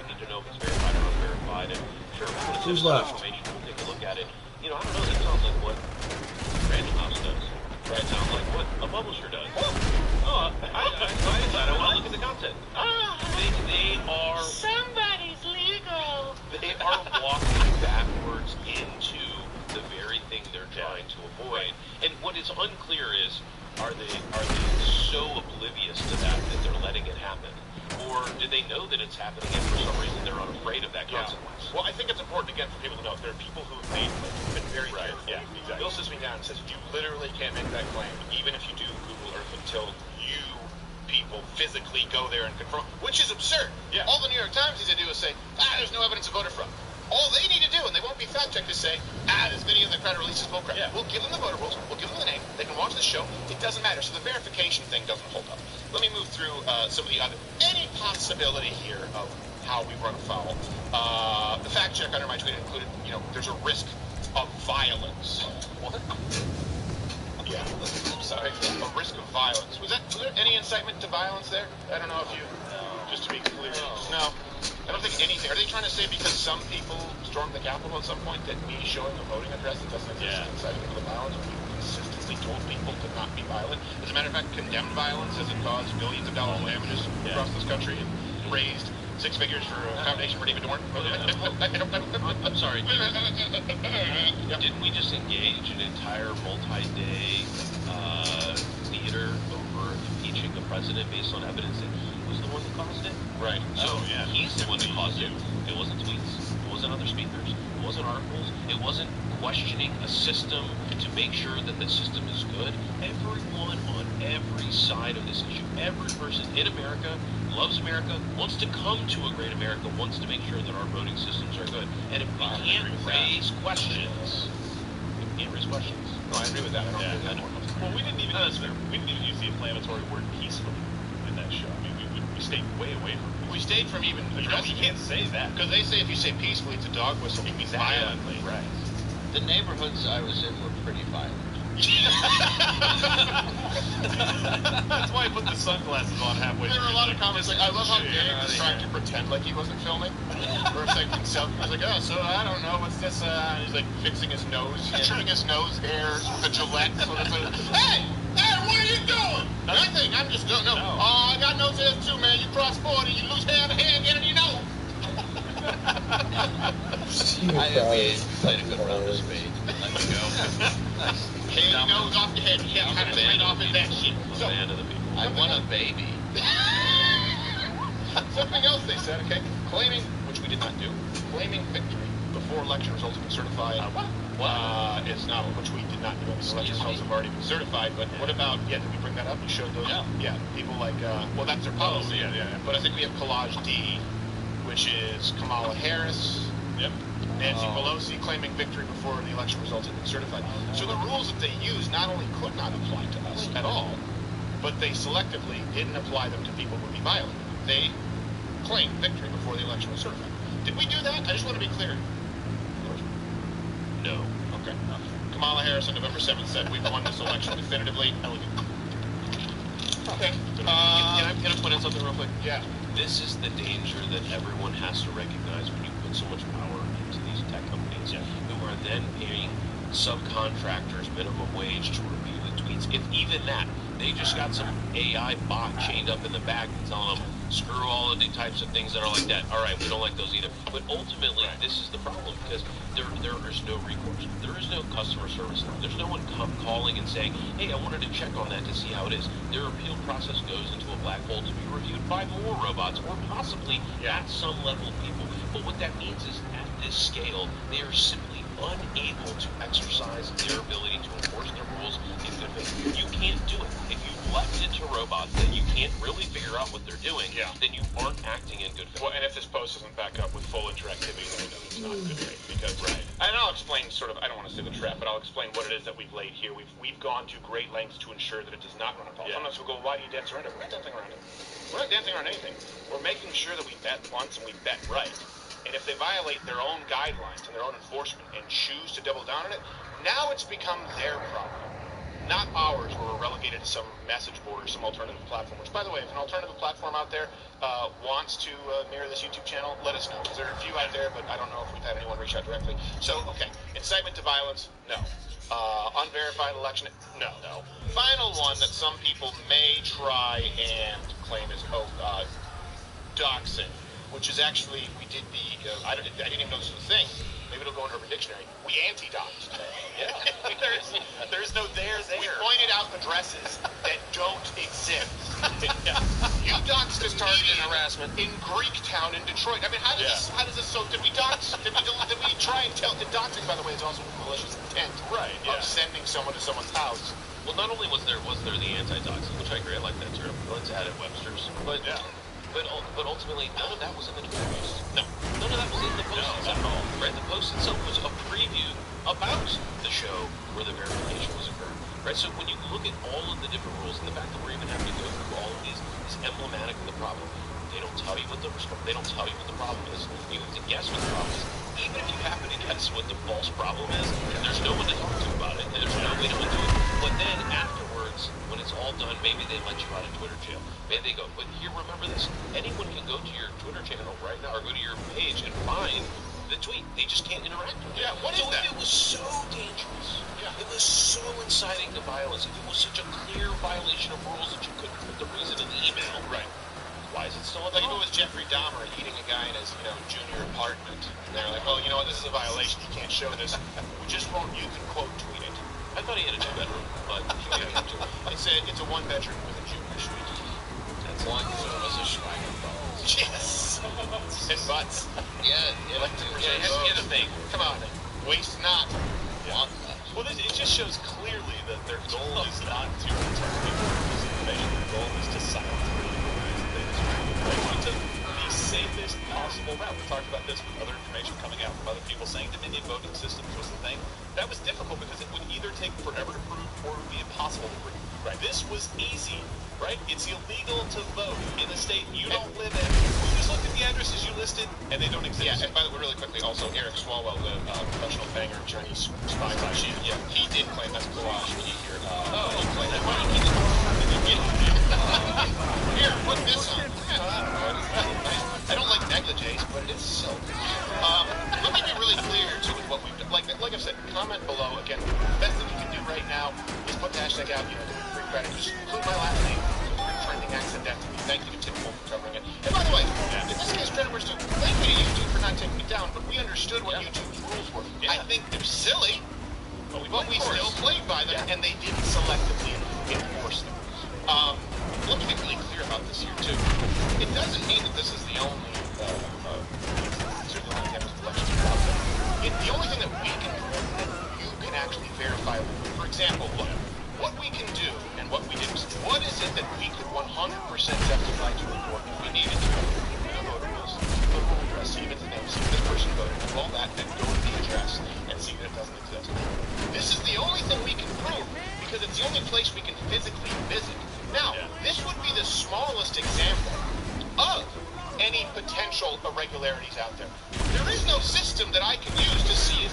need to know if it's verified or unverified. And sure, we'll Who's left? Information. We'll take a look at it. You know, I don't know. That sounds like what Random House does. Right? It sounds like what a publisher does. Oh, I want to look at the content. They are. Somebody's legal. They are walking backwards into the very thing they're trying to avoid. And what is unclear is, are they so oblivious to that they're letting it happen? Or do they know that it's happening and for some reason they're unafraid of that consequence? Well, I think it's important, again, for people to know there are people who have been very careful. Yeah, exactly. Bill sits me down and says, you literally can't make that claim, even if you do Google Earth, until you people physically go there and confirm, which is absurd. Yeah. All the New York Times needs to do is say, there's no evidence of voter fraud. All they need to do, and they won't be fact-checked, is say, this video that Crowder releases bullcrap. Yeah. We'll give them the voter rolls, we'll give them the name, they can watch the show, it doesn't matter. So the verification thing doesn't hold up. Let me move through some of the other, any possibility here of how we run afoul. The fact check under my tweet included, there's a risk of violence. What? Yeah, I'm sorry. A risk of violence. Was there any incitement to violence there? I don't know if you, just to be clear. No. I don't think anything. Are they trying to say because some people stormed the Capitol at some point that me showing a voting address that doesn't exist inciting them to violence, when people consistently told people to not be violent? As a matter of fact, condemned violence as it caused billions of dollars in damages across this country and raised six figures for a foundation for David Dorn. I'm sorry. Didn't we just engage an entire multi-day theater over impeaching the president based on evidence that he was the one that caused it? Right. So he's the one that caused it. It wasn't tweets. It wasn't other speakers. It wasn't articles. It wasn't questioning a system to make sure that the system is good. Everyone on every side of this issue, every person in America loves America, wants to come to a great America, wants to make sure that our voting systems are good. And if we can't raise questions, No, I agree with that. I don't agree with that more. Well, we didn't even use the inflammatory word peacefully in that show. I mean, we stayed way away from it. We stayed from even addressing You can't say that. because they say if you say peacefully, it's a dog whistle. It means violently. Right. The neighborhoods I was in were pretty violent. That's why I put the sunglasses on halfway There through. were a lot of comments like, I love how Dave was trying to pretend like he wasn't filming. Or it's like himself, he was like, so I don't know, what's this? And he's like fixing his nose, trimming his nose hairs with a Gillette. So it's like, hey, what are you doing? Nothing, I'm just doing, no. Oh, I got nose hairs too, man. You cross 40, you lose hair and get it, you know. I think we played a good round of spades. Let me go. Hair your nose off your head. You can't cut it right off in that shit. So, man of the people. I want a baby. something else they said, okay? Claiming, which we did not do, claiming victory before election results have been certified. Is not, which we did not do. Election results have already been certified, but what about, did we bring that up? We showed those? Yeah. People like, well, that's their policy. But I think we have Collage D, which is Kamala Harris, Nancy Pelosi claiming victory before the election results had been certified. So the rules that they used not only could not apply to us at all, but they selectively didn't apply them to people who would be violent. They claimed victory before the election was certified. Did we do that? I just want to be clear. No. Okay. Kamala Harris on November 7th said, we've won this election definitively. Okay. Can I point out something real quick? Yeah. This is the danger that everyone has to recognize when you put so much power into these tech companies who are then paying subcontractors minimum wage to review the tweets. If even that, they just got some AI bot chained up in the back and telling them, screw all of the types of things that are like that. All right, we don't like those either. But ultimately, this is the problem because there is no recourse. There is no customer service. There's no one calling and saying, hey, I wanted to check on that to see how it is. Their appeal process goes into a black hole to be reviewed by more robots or possibly at some level people. But what that means is at this scale, they are simply unable to exercise their ability to enforce their rules in good faith. You can't do it. If you've left it to robots that you can't really figure out what they're doing, then you aren't acting in good faith. Well, and if this post isn't back up with full interactivity, then we know it's not good faith. Because, and I'll explain sort of, I don't want to say the trap, but I'll explain what it is that we've laid here. We've gone to great lengths to ensure that it does not run afoul. Sometimes we'll go, why do you dance around it? We're not dancing around it. We're not dancing around anything. We're making sure that we bet once and we bet right. And if they violate their own guidelines and their own enforcement and choose to double down on it, now it's become their problem. not ours, where we're relegated to some message board or some alternative platform. Which, by the way, if an alternative platform out there wants to mirror this YouTube channel, let us know. Because there are a few out there, but I don't know if we've had anyone reach out directly. So, okay, incitement to violence, no. Unverified election, no. Final one that some people may try and claim is doxing, which is actually, we did the, I didn't even know this was a thing. Maybe it'll go into Urban Dictionary. We anti-doxed. Yeah. there's no there. We pointed out addresses that don't exist. Yeah. You doxed a targeted harassment in Greektown in Detroit. I mean, how does this, so did we dox? Did we try and tell, doxing, by the way, is also malicious intent of sending someone to someone's house. Well, not only was there the anti-doxing, which I agree, I like that term. Let's add it Webster's. But ultimately, none of that was in the Twitter post. No. None of that was in the post itself. Right? The post itself was a preview about the show where the verification was occurring. Right? So when you look at all of the different rules and the fact that we're even having to go through all of these is emblematic of the problem. They don't tell you what the problem is. You have to guess what the problem is. Even if you happen to guess what the false problem is, there's no one to talk to about it, and there's no way to undo it. But then afterwards, when it's all done, maybe they let you out of Twitter jail. Maybe they go, but here, remember this. Anyone can go to your Twitter channel right now, or go to your page and find the tweet. They just can't interact with it. Yeah, what is that? It was so dangerous. Yeah. It was so inciting to violence. If it was such a clear violation of rules that you couldn't put the reason in the email. Right. Why is it still like if it was Jeffrey Dahmer eating a guy in his, junior apartment, and they're like, well, this is a violation, you can't show this. We just won't, you can quote tweet it. I thought he had a 2-bedroom, but it's a 1-bedroom with a junior suite. That's one was a Schweiger balls. Yes. And butts. Yeah, it has to get a thing. Come on, waste not. Yeah. Well, it just shows clearly that their goal is not to protect people from disinformation. Their goal is to silence people. They took the safest possible route. We talked about this with other information coming out from other people saying Dominion voting systems was the thing. That was difficult because it would either take forever to prove or it would be impossible to prove. Right. This was easy, right? It's illegal to vote in a state you don't live in. We just looked at the addresses you listed, and they don't exist. Yeah, and by the way, really quickly, also Eric Swalwell, the professional banger Chinese spy machine, he did claim that's collage. He claimed that. Here, put this on. I don't like negligees, but it is silk. Let me be really clear, too, with what we've done. Like I said, comment below. Again, the best thing you can do right now is put the hashtag out, free credit. Just include my last name. Trending accidentally. Thank you to Tim Wolf for covering it. And by the way, in this case, credit was due. Thank you to YouTube for not taking it down, but we understood what YouTube's rules were. I think they're silly, but we still played by them, and they didn't selectively enforce them. Let me be really clear about this here, too. It doesn't mean that this is the only the only thing that we can do that you can actually verify. For example, look, what we can do and what we did was, what is it that we could 100% justify to report if we needed to? The voter list, the voter address, see if it's a name, see if this person voted, do all that, then go to the address and see that it doesn't exist. This is the only thing we can prove because it's the only place we can physically visit. Now, this would be the smallest example of any potential irregularities out there. There is no system that I can use to see if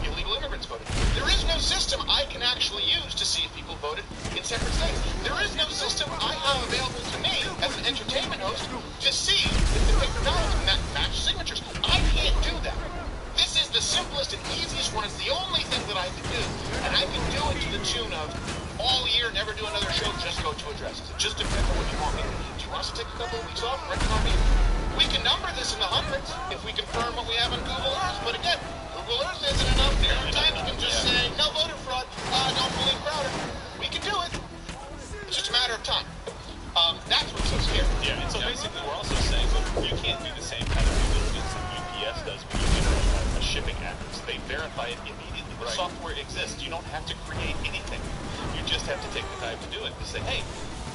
illegal immigrants voted. There is no system I can actually use to see if people voted in separate states. There is no system I have available to me as an entertainment host to see if the paper ballots match signatures. I can't do that. This is the simplest and easiest one. It's the only thing that I can do. And I can do it to the tune of all year, never do another show, just go to addresses. It just depends on what you want me to do. Do you want us to take a couple of weeks off? Reckon on me? We can number this in the hundreds if we confirm what we have on Google Earth. But again, Google Earth isn't enough. There are times you can just say, no voter fraud, don't believe Crowder. We can do it. It's just a matter of time. That's what's so scary. Yeah, and so basically we're also saying that you can't do the same kind of due diligence that UPS does when you get a shipping address. They verify it immediately. The software exists. You don't have to create anything. You just have to take the time to do it. To say, hey,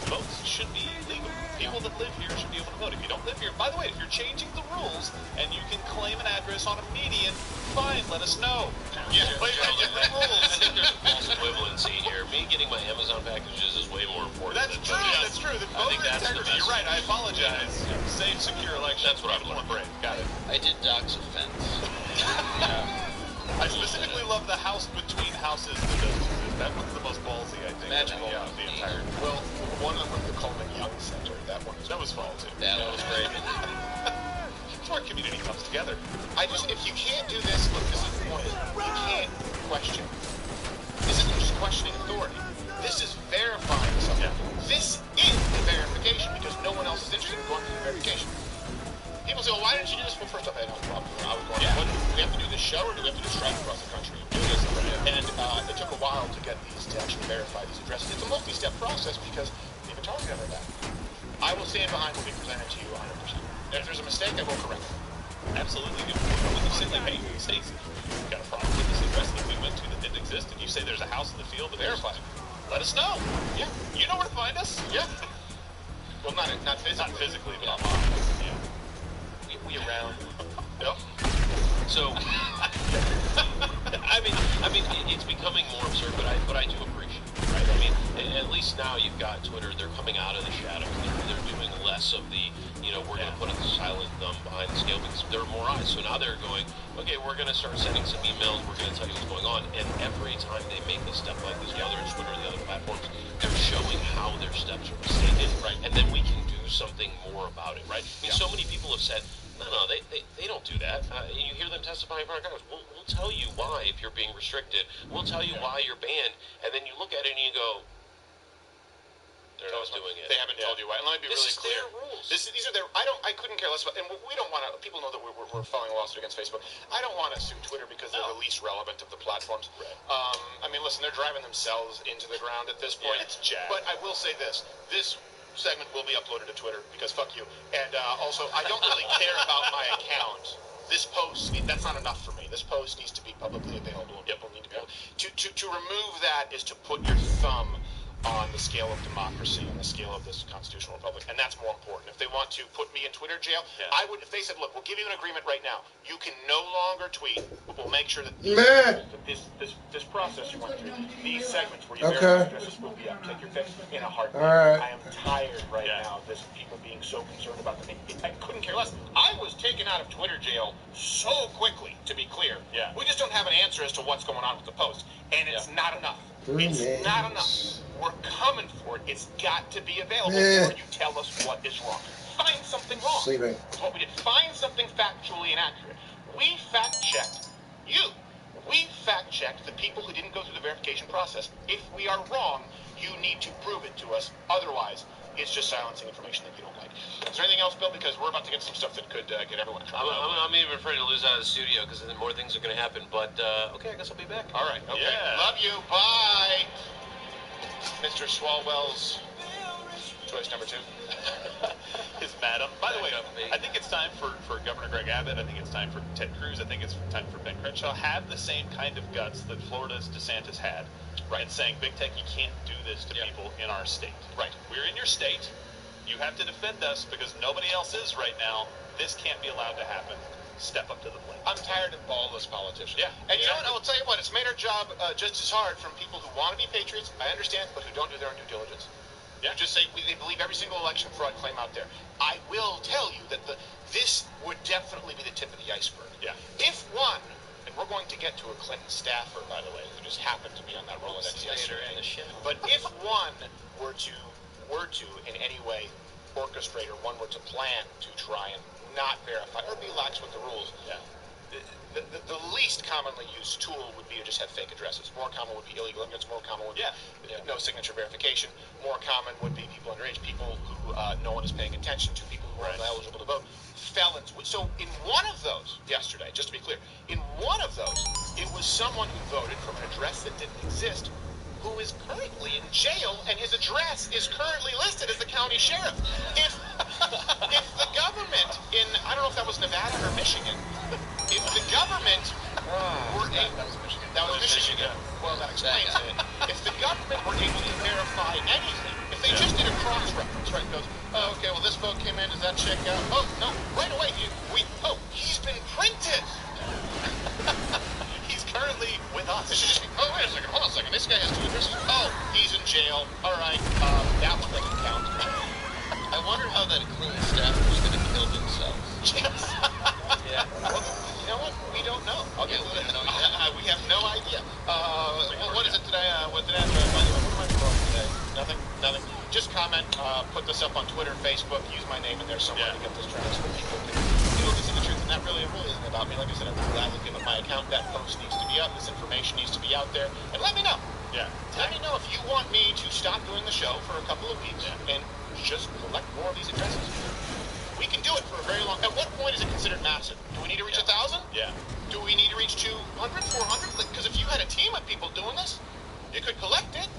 votes should be legal. People that live here should be able to vote. If you don't live here, by the way, if you're changing the rules and you can claim an address on a median, fine, let us know. Yeah, play by different rules. I think there's a false equivalency here. Me getting my Amazon packages is way more important. That's true. That's true. The voter integrity. You're right. I apologize. Safe, secure election. That's what I've learned. Brave. Got it. I did dox offense. I specifically love the house between between houses that doesn't exist. That one's the most ballsy, I think. Magical. Yeah, the entire. Well, one of them with the Coleman Young Center, that one. That was fun too. That was great. It's where community comes together. If you can't do this, look, this is the point. You can't question. This isn't just questioning authority. This is verifying something. Yeah. This is the verification because no one else is interested in going through the verification. People say, well, why didn't you do this? Well, first off, I had no problem. I was going, what, do we have to do this show or do we have to just drive across the country and do this? And it took a while to get these, to actually verify these addresses. It's a multi-step process because they've been talking about that. I will stand behind what we presented to you 100%. And if there's a mistake, I will correct it. Absolutely. With the city, hey, Stacy, you got a problem with this address that we went to that didn't exist, and you say there's a house in the field that verifies it. Let us know. Yeah. You know where to find us. Yeah. Well, not physically. Not physically, but online. Yeah. We around. Yep. So, I mean, it's becoming more absurd, but I do appreciate it, right? I mean, at least now you've got Twitter. They're coming out of the shadows. They're doing less of the, we're going to put a silent thumb behind the scale because there are more eyes. So now they're going, okay, we're going to start sending some emails. We're going to tell you what's going on. And every time they make a step like this, whether it's Twitter or the other platforms, they're showing how their steps are mistaken, right? And then we can do something more about it, right? I mean, so many people have said, no, they don't do that. You hear them testifying in front of Congress. We'll tell you why if you're being restricted. We'll tell you why you're banned. And then you look at it and you go, they're not doing it. They haven't told you why. And let me be really clear. Their rules. These are their. I couldn't care less about. And we don't want to. People know that we're filing a lawsuit against Facebook. I don't want to sue Twitter because they're the least relevant of the platforms. Right. I mean, listen, they're driving themselves into the ground at this point. Yeah, it's jacked. But I will say this. This segment will be uploaded to Twitter because fuck you. And also, I don't really care about my account. This post, that's not enough for me. This post needs to be publicly available, and people need to be able to remove that is to put your thumb on the scale of democracy, on the scale of this constitutional republic, and that's more important. If they want to put me in Twitter jail, I would. If they said, "Look, we'll give you an agreement right now. You can no longer tweet, but we'll make sure that this process you went through, these segments where you verify addresses will be up. Take your pick in a heartbeat." I am tired right now of this people being so concerned about the thing. I couldn't care less. I was taken out of Twitter jail so quickly. To be clear, we just don't have an answer as to what's going on with the post, and it's not enough. It's not enough. We're coming for it. It's got to be available before you tell us what is wrong. Find something wrong. Sleeping. That's what we did. Find something factually inaccurate. We fact-checked you. We fact-checked the people who didn't go through the verification process. If we are wrong, you need to prove it to us. Otherwise, it's just silencing information that you don't like. Is there anything else, Bill? Because we're about to get some stuff that could get everyone in trouble. I'm even afraid to lose out of the studio because then more things are going to happen. But, okay, I guess I'll be back. All right. Okay. Yeah. Love you. Bye. Mr. Swalwell's choice number 2. Is Madam. By the way, I think it's time for Governor Greg Abbott. I think it's time for Ted Cruz. I think it's time for Ben Crenshaw. Have the same kind of guts that Florida's DeSantis had. Right. And saying, Big Tech, you can't do this to people in our state. Right. We're in your state. You have to defend us because nobody else is right now. This can't be allowed to happen. Step up to the plate. I'm tired of ballless politicians. Yeah. And you know what? I will tell you what. It's made our job just as hard from people who want to be patriots, I understand, but who don't do their own due diligence. Yeah. Just say they believe every single election fraud claim out there. I will tell you that this would definitely be the tip of the iceberg. Yeah. If one, and we're going to get to a Clinton staffer, by the way, who just happened to be on that Rolodex yesterday. But if one were to in any way orchestrate or one were to plan to try and not verify or be lax with the rules, the least commonly used tool would be to just have fake addresses. More common would be illegal immigrants. More common would be no signature verification. More common would be people underage, people who no one is paying attention to, people who are eligible to vote, felons. So in one of those yesterday, just to be clear, in one of those, it was someone who voted from an address that didn't exist, who is currently in jail, and his address is currently listed as the county sheriff. If the government in, I don't know if that was Nevada or Michigan, if the government were able, that was Michigan. Well, that explains it. If the government were able to verify anything, if they just did a cross-reference, right, and goes, oh, okay, well, this vote came in, does that check out? Oh, no, right away, he's been printed. He's currently with us. It should just be, oh, wait a second, hold on a second, this guy has 2 addresses. Oh, he's in jail. All right, that one doesn't count. I wonder how that Clinton staffer is going to kill themselves. Yeah. You know what? We don't know. We have no idea. What is it today? What did I have? What am I promoting today? Nothing. Just comment, put this up on Twitter, Facebook, use my name in there somewhere to get this trending so that people can see the truth. And that really isn't about me. Like I said, I'm glad to give up my account. That post needs to be up. This information needs to be out there. And let me know. Yeah. Let me know if you want me to stop doing the show for a couple of weeks and just collect more of these addresses. We can do it for a very long... At what point is it considered massive? Do we need to reach 1,000? Yeah. Do we need to reach 200, 400? Because if you had a team of people doing this, you could collect it.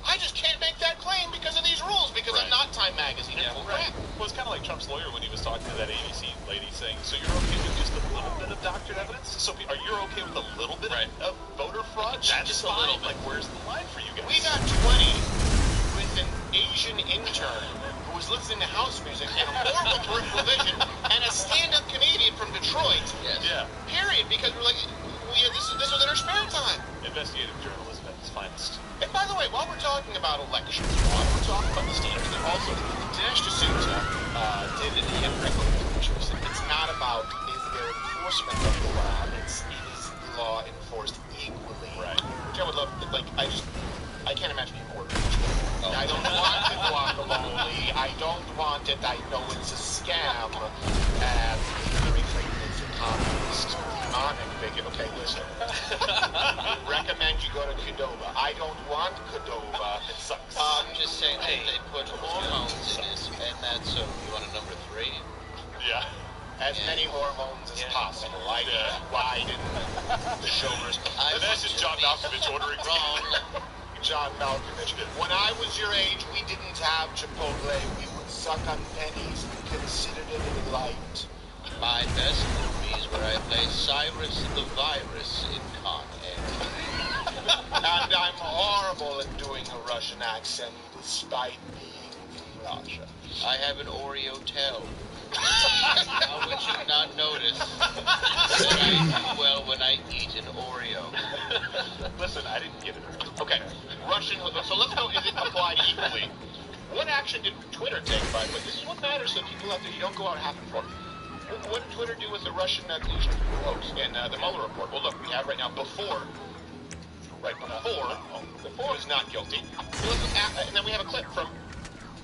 I just can't make that claim because of these rules, because I'm not Time Magazine. Right. Well, it's kind of like Trump's lawyer when he was talking to that ABC lady saying, so you're okay with just a little bit of doctored evidence? So are you okay with a little bit of voter fraud? That's just fine. a little bit. Like, where's the line for you guys? We got 20 with an Asian intern who was listening to house music and a horrible peripheral vision and a stand-up comedian from Detroit. Yes. Yeah. Period. Because we're like, this was in our spare time. Investigative journalism at its finest. And by the way, while we're talking about elections, while we're talking about the standards, there also, Dinesh D'Souza did an Ian Rickle, which was, it's not about is there enforcement of the law, is law enforced equally. Right. Which I would love, like, I can't imagine being ordered. I don't want the guacamole. I don't want it. I know it's a scam. And Hillary Clinton is a communist, demonic figure. Okay, listen. Recommend you go to Qdoba. I don't want Qdoba. It sucks. I'm just saying that they put hormones in this, and that's so. You want a number 3? Yeah. As many hormones as possible. I widen the shoulders. That's just John Malkovich ordering wrong. John Malkovich. When I was your age, we didn't have Chipotle. We would suck on pennies and considered it a delight. My best movies where I play Cyrus the Virus in Con Air. And I'm horrible at doing a Russian accent despite being from Russia. I have an Oreo tail. How would you not notice that I do well when I eat an Oreo? Listen, I didn't get it. Okay, Russian. So let's go. Is it applied equally? What action did Twitter take by the way? This is what matters to people out there. You don't go out half informed. What did Twitter do with the Russian collusion hoax and the Mueller report? Well, look, we have right now before was not guilty. And then we have a clip from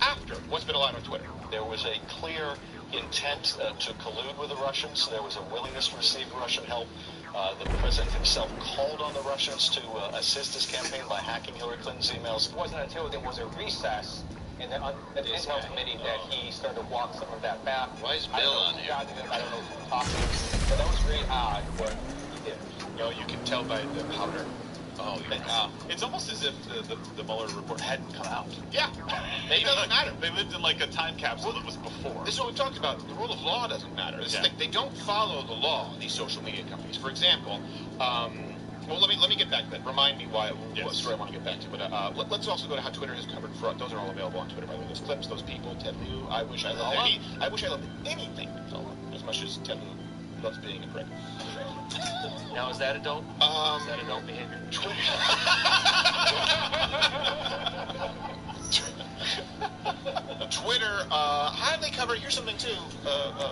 after what's been allowed on Twitter. There was a clear intent to collude with the Russians. There was a willingness to receive Russian help. The president himself called on the Russians to assist his campaign by hacking Hillary Clinton's emails. It wasn't until there was a recess in the Intel committee that he started to walk some of that back. Why is Bill on here? I don't know who talked to him, but that was very odd what he did. You know, you can tell by the powder. Oh, it's almost as if the Mueller report hadn't come out. Yeah, it doesn't matter. They lived in like a time capsule that was before. This is what we talked about. The rule of law doesn't matter. They don't follow the law, these social media companies. For example, well, let me get back to that. Remind me what story I want to get back to. But let's also go to how Twitter has covered fraud. Those are all available on Twitter, by the way. Those clips, those people, Ted Lieu. I wish I loved anything as much as Ted Lieu loves being a prick. Now, is that adult? Is that adult behavior? Twitter, how do they cover? Here's something too.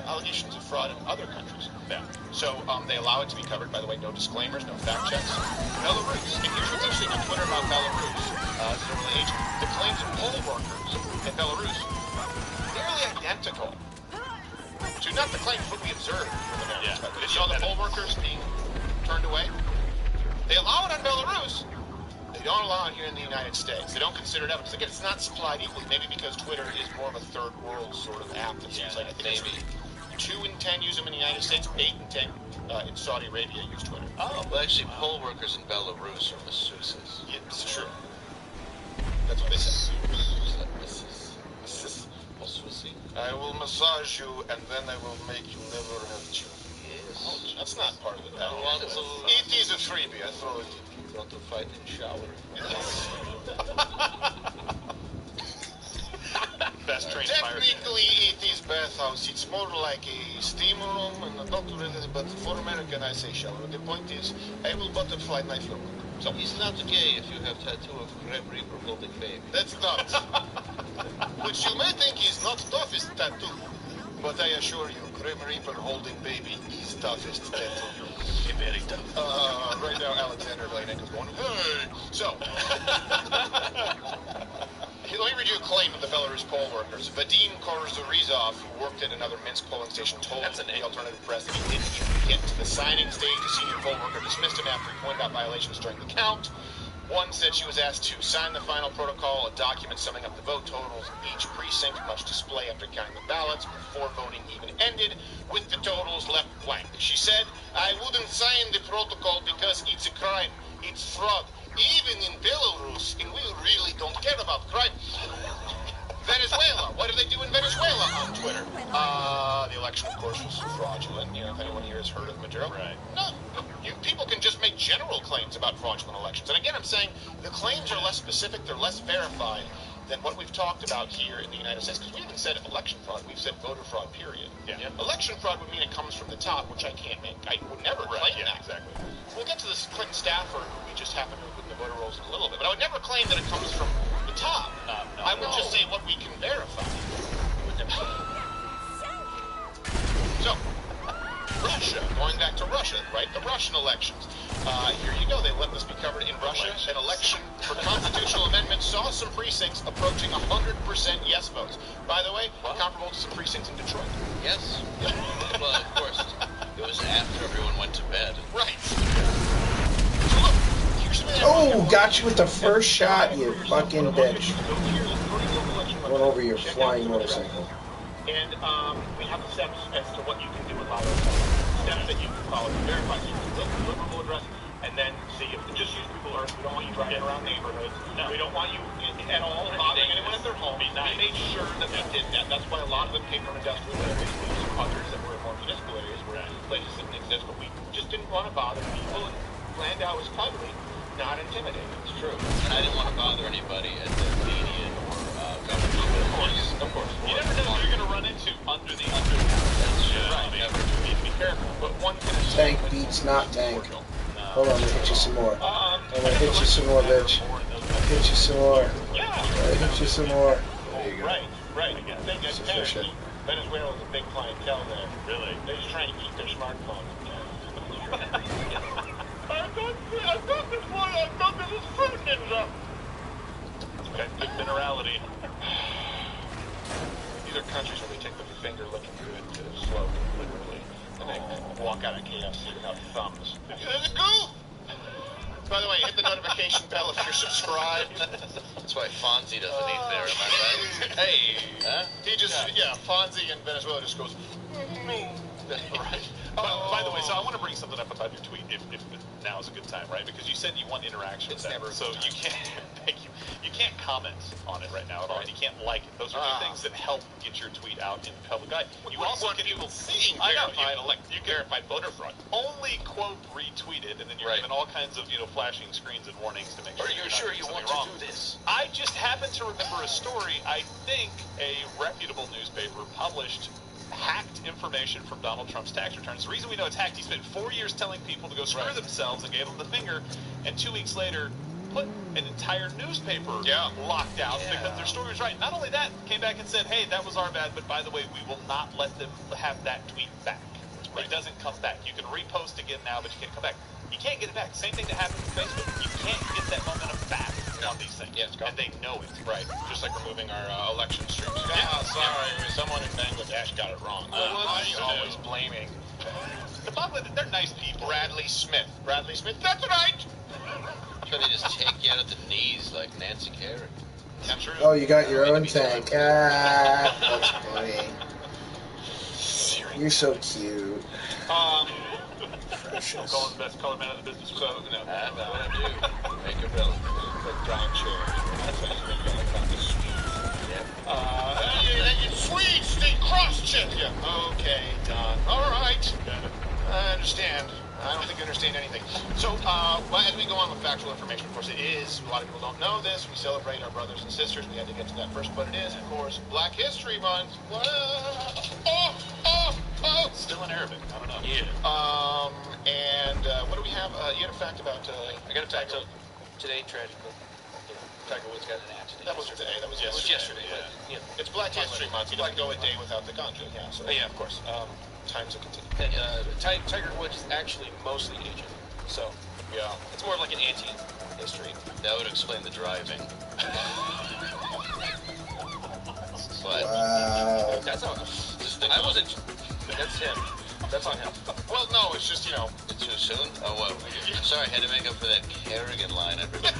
Allegations of fraud in other countries. Yeah. So they allow it to be covered. By the way, no disclaimers, no fact checks. Belarus. And here's what's interesting on Twitter about Belarus. This is really ancient. The claims of poll workers in Belarus nearly identical to not the claims what we observed from America. Did you saw the poll workers being turned away? They allow it on Belarus. They don't allow it here in the United States. They don't consider it evidence. Again, it's not supplied equally. Maybe because Twitter is more of a third world sort of app. That seems like maybe 2 in 10 use them in the United States. 8 in 10 in Saudi Arabia use Twitter. Oh, well, actually, poll workers in Belarus are masseuses. Yeah, it's true. That's what they say. I will massage you, and then I will make you never have children. Yes. That's not part of it. It is a freebie. I throw it in. You want to fight in shower? Yes. Best trained fire. Technically, it is bathhouse. It's more like a steam room, and but for American, I say shower. The point is, I will butterfly knife your cook. So he's not gay if you have tattoo of Grim Reaper holding baby. That's not. Which you may think is not tough is tattoo. But I assure you, Grim Reaper holding baby is toughest battle. Very tough. Right now, Alexander Leinek is going, hey! So, let me read you a claim of the Belarus poll workers. Vadim Korzurizov, who worked at another Minsk polling station, told the alternative press that he didn't even get to the signing stage. A senior poll worker dismissed him after he pointed out violations during the count. One said she was asked to sign the final protocol, a document summing up the vote totals of each precinct, much display after counting the ballots before voting even ended, with the totals left blank. She said, I wouldn't sign the protocol because it's a crime. It's fraud. Even in Belarus, and we really don't care about crime. Venezuela. What do they do in Venezuela on Twitter? The election, of course, was fraudulent. You know, if anyone here has heard of Maduro. Right. No, people can just make general claims about fraudulent elections. And again, I'm saying the claims are less specific, they're less verified than what we've talked about here in the United States. Because we haven't said election fraud, we've said voter fraud, period. Yeah. Election fraud would mean it comes from the top, which I can't make. I would never claim that. Exactly. We'll get to this Clinton staffer who we just happen to have put in the voter rolls in a little bit. But I would never claim that it comes from the top. I would just say what we can verify. So, Russia, going back to Russia, right? The Russian elections. Here you go. They let this be covered in Russia. An election for constitutional amendment saw some precincts approaching 100% yes votes. By the way, comparable to some precincts in Detroit. Yes. Well, of course, it was after everyone went to bed. Right. So look, here's some Oh, got you with the first shot, you fucking bitch. Went over your flying motorcycle. And we have the steps as to what you can do with auto steps that you can follow to verify. So you can look at the deliverable address and then see if just use Google Earth. We don't want you driving around neighborhoods. No. We don't want you at all bothering anyone at their home. We made sure that we did that. That's why a lot of them came from industrial areas, others that were more municipal areas where places didn't exist, but we just didn't want to bother people. And Landau was cuddly, not intimidating. It's true. And I didn't want to bother anybody at the median or government. Of course. You never know who you're going to run into under the underpass. That's right. You need to be careful. But one can tank beats not tank. Hold on, I'm gonna hit you some more. I'm gonna hit you some more, bitch. Hit you some more. Hit you some more. There you go. Right. The thing is, Venezuela is a big clientele there. Really? They're just trying to keep their smartphones. I thought this was Fruit Ninja. Good minerality. These are countries where they take the finger looking good to slow, literally, and they walk out of KFC without thumbs. There's a goof! By the way, hit the notification bell if you're subscribed. That's why Fonzie doesn't eat there, am I right? Hey! Huh? He just, Fonzie in Venezuela just goes, right. By the way, so I want to bring something up about your tweet, if now is a good time, right? Because you said you want interaction with that. So you can't, thank you. You can't comment on it right now at all, and you can't like it. Those are two things that help get your tweet out in the public eye. You also want people seeing verified voter fraud. Only quote retweet it, and then you're given all kinds of flashing screens and warnings to make sure. Are you sure you want to do this? I just happen to remember a story. I think a reputable newspaper published hacked information from Donald Trump's tax returns. The reason we know it's hacked, he spent 4 years telling people to go screw themselves and gave them the finger, and 2 weeks later put an entire newspaper locked out because their story was right. Not only that, came back and said, hey, that was our bad, but by the way, we will not let them have that tweet back. It doesn't come back. You can repost again now, but you can't come back. You can't get it back. Same thing that happened with Facebook. You can't get that momentum back on these things. Yeah, and they know it. Right. Just like removing our election streams. Sorry, someone in Bangladesh got it wrong. Always blaming. The Bangladesh, they're nice people. Bradley Smith, that's right! So they just take you out at the knees like Nancy Kerrigan. That's true. Oh, you got your own tank. That's funny. You're so cute. Precious. Calling the best color man in the business. So, no. That's what I do. Make it relevant. Like brown chair. That's what you make like that. Swedes, they cross-check you. Okay, Don. All right. I understand. I don't think you understand anything. So, as we go on with factual information, of course, it is, a lot of people don't know this, we celebrate our brothers and sisters. We had to get to that first, but it is, of course, Black History Month. Still in Arabic. I don't know. Yeah. And what do we have? You had a fact about... I got a fact. So, today, tragically, Tiger Woods got in an accident. That wasn't today. That was yesterday. It was yesterday. Yeah. But, you know, It's Black History Month. You don't go a day without the ganja. Yeah. So yeah, of course. Times will continue. And Tiger Woods is actually mostly Asian. So, yeah, it's more of like an anti-history. That would explain the driving. But Wow. That's on. I wasn't. That's him. That's on him. Well, no, it's just, you know. too soon? Oh, what? Sorry, I had to make up for that Kerrigan line. I forgot.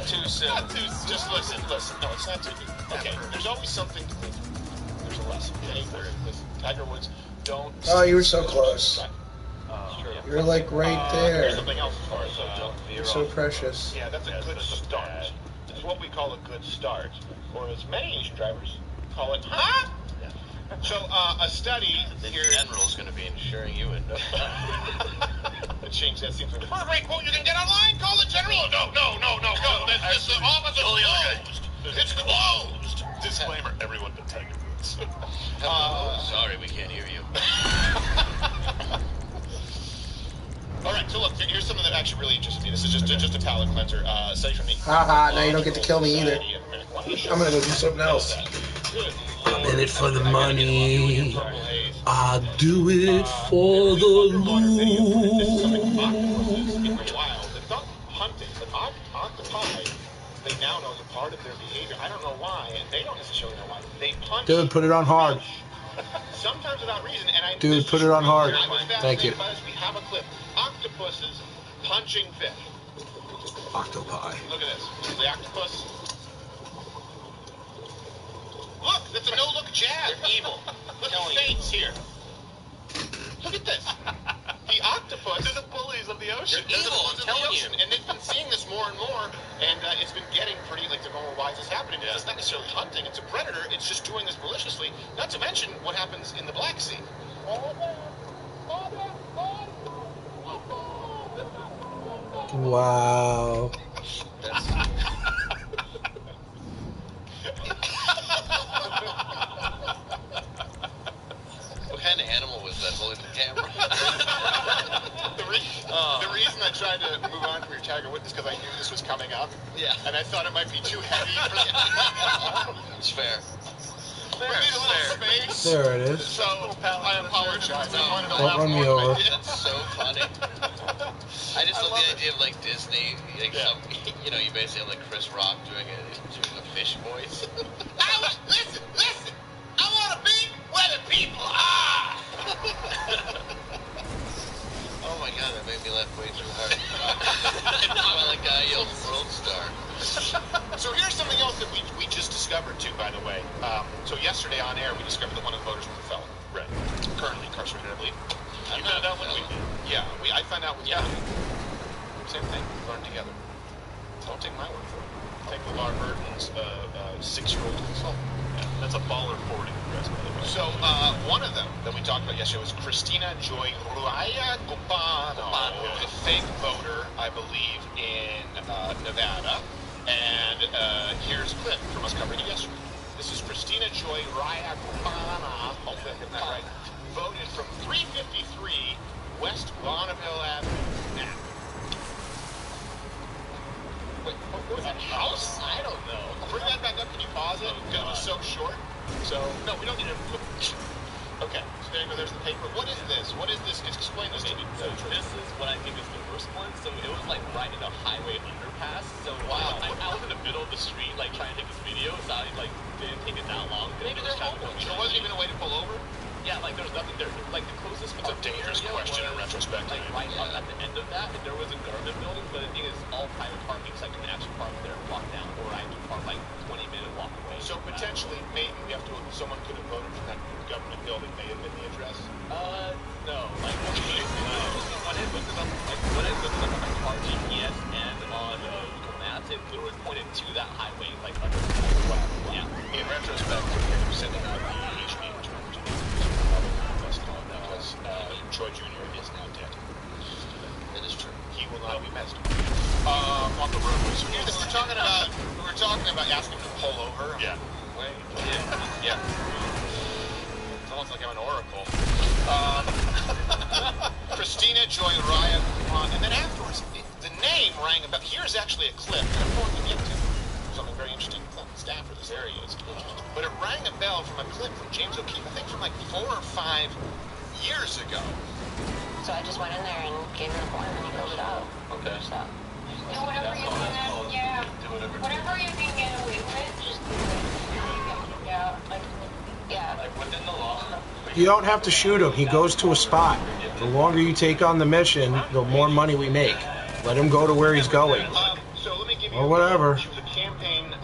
Too soon. Just listen. No, it's not too soon. Okay, there's always something to think. There's a lesson. Okay, with Tiger Woods, don't. Oh, you were so close. You're like right there. Here's something else as far as You're so precious. Yeah, that's a good start. It's what we call a good start, or as many Asian drivers call it, huh? So, a study here. The general's going to be insuring you into. Change that seems like the first rate quote you can get online. Call the general. No. This office is closed. It's closed. Disclaimer: everyone but Tiger Woods. Sorry, we can't hear you. All right, so look, here's something that actually really interested me. This is just a palate cleanser. Study from the. Haha, now you don't get to kill me either. I'm gonna go do something else. I'm in it for the money. I do it for the loot. Wild. It's not hunting, but octopi, they now know the part of their behavior. I don't know why, and they don't necessarily know why. They punch. Dude, put it on hard. Sometimes without reason, and I. Dude, put it on hard. Thank you. We have a clip. Octopuses punching fish. Octopi. Look at this. The octopus. Look, that's a no-look jab. Evil. Look at the face here. Look at this. The octopus. They're the bullies of the ocean. They're evil. I'm telling you. And they've been seeing this more and more, and it's been getting pretty, like, they're going, well, why is this happening? Because it's not necessarily hunting. It's a predator. It's just doing this maliciously. Not to mention what happens in the Black Sea. Wow. What kind of animal was that holding the camera? The reason I tried to move on from your Tiger Woods is because I knew this was coming up. Yeah. And I thought it might be too heavy for the... It's fair. We need a little space. There it is. So, I apologize. Don't run me over. That's so funny. I just love the idea of, like, Disney, like, you know, you basically have, like, Chris Rock doing a fish voice. Listen! I want to be where the people are! Oh my god, that made me laugh way too hard. While a guy yelled World Star. So here's something else that we just discovered, too, by the way. So yesterday on air, we discovered that one of the voters was a felon. Right. Currently incarcerated, I believe. You found out when we did. Yeah, I found out when same thing. Learn together. Don't take my word for it. Take LeVar Burton's 6-year-old consultant. Yeah, that's a baller forwarding address, by the way. So, one of them that we talked about yesterday was Christina Joy Ruaya Copano, a fake voter, I believe, in Nevada. And here's a clip from us covering it yesterday. This is Christina Joy Ruaya Copano, hopefully I'm getting that right, voted from 353 West Bonneville Avenue. Now, wait, what was that house? I don't know. Bring that back up. Can you pause it? Because it was so short. So, no, we don't need to. Okay, so there you go. There's the paper. What is this? What is this? Explain this to me. So this is what I think is the worst one. So it was like right in a highway underpass. So wow, I was in the middle of the street, like trying to take this video. So I like didn't take it that long. Maybe they're homeless. There wasn't even a way to pull over. Yeah, like there's nothing there. Like the closest. It's a dangerous question in retrospect. Like right up at the end of that, and there was a government building, but the thing is all private parking, so I can actually park there and walk down, or I can park like 20-minute walk away. So potentially, maybe we have to. Someone could have voted from that government building. May have been the address. No. Like when I looked it up, on my car GPS and on Google Maps, it literally pointed to that highway, like under. Yeah. In retrospect, we're sending out the HB return to because Troy Jr. is now dead. That is true. He will not be missed. On the road. So here's we're talking about asking him to pull over. Yeah. Wait. Yeah. It's almost like I'm an oracle. Christina James O'Keefe, I think from like 4 or 5 years ago. So I just went in there and gave him the form and he filled it out. Okay. So. Do whatever you can, yeah. Whatever you can get away with, just do it. Yeah, Like within the law. You don't have to shoot him. He goes to a spot. The longer you take on the mission, the more money we make. Let him go to where he's going. So let me give you Or whatever. She was a campaign,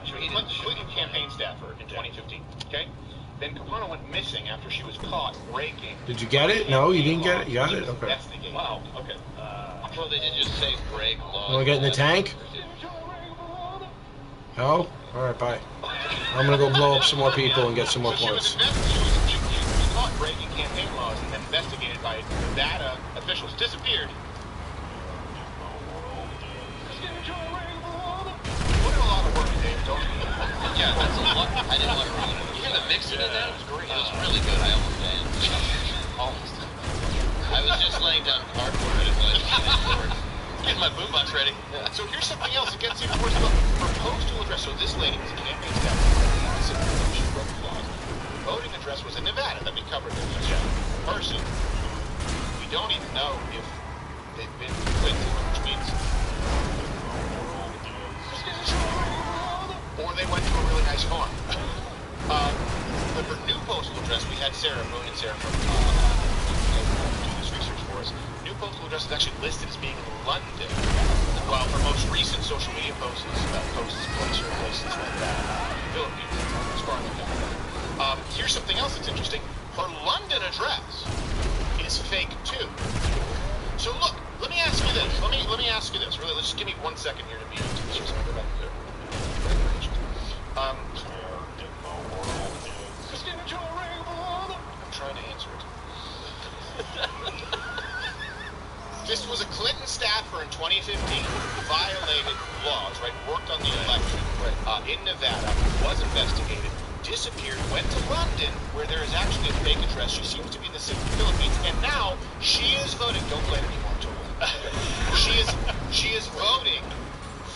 she was a Clinton campaign staffer in 2015, okay? Then Capano went missing after she was caught breaking. Did you get it? No, you didn't get it? You got it? Okay. Wow, okay. Well, they did just say break law. You want to get in the tank? No? Alright, bye. I'm going to go blow up some more people and get some more points. She was caught breaking campaign laws and then investigated by Nevada officials. Disappeared. Put in a lot of work, Dave, don't you? Yeah, that's a lot. I didn't want to ruin it. You hear the mixing in that? It was great. It was really good. I almost danced. Almost. I was just laying down cardboard. I didn't really getting my boombox ready. Yeah. So here's something else that gets even worse about her postal address. So this lady was a campaign staffer. She broke the laws. Her voting address was in Nevada that we covered in the person. We don't even know if they've been to Clinton, which means or they went to a really nice farm. But her new postal address, we had Sarah, brilliant Sarah from do this research for us. New postal address is actually listed as being in London, while her most recent social media posts place her places like Philippines, as far as I know. Here's something else that's interesting. Her London address is fake too. So look, let me ask you this. Let me ask you this. Really, let's just give me 1 second here to be. I'm trying to answer it. This was a Clinton staffer in 2015 who violated laws, right? Worked on the election in Nevada, was investigated, disappeared, went to London, where there is actually a fake address. She seems to be in the Philippines, and now she is voting. Don't play it anymore, She is voting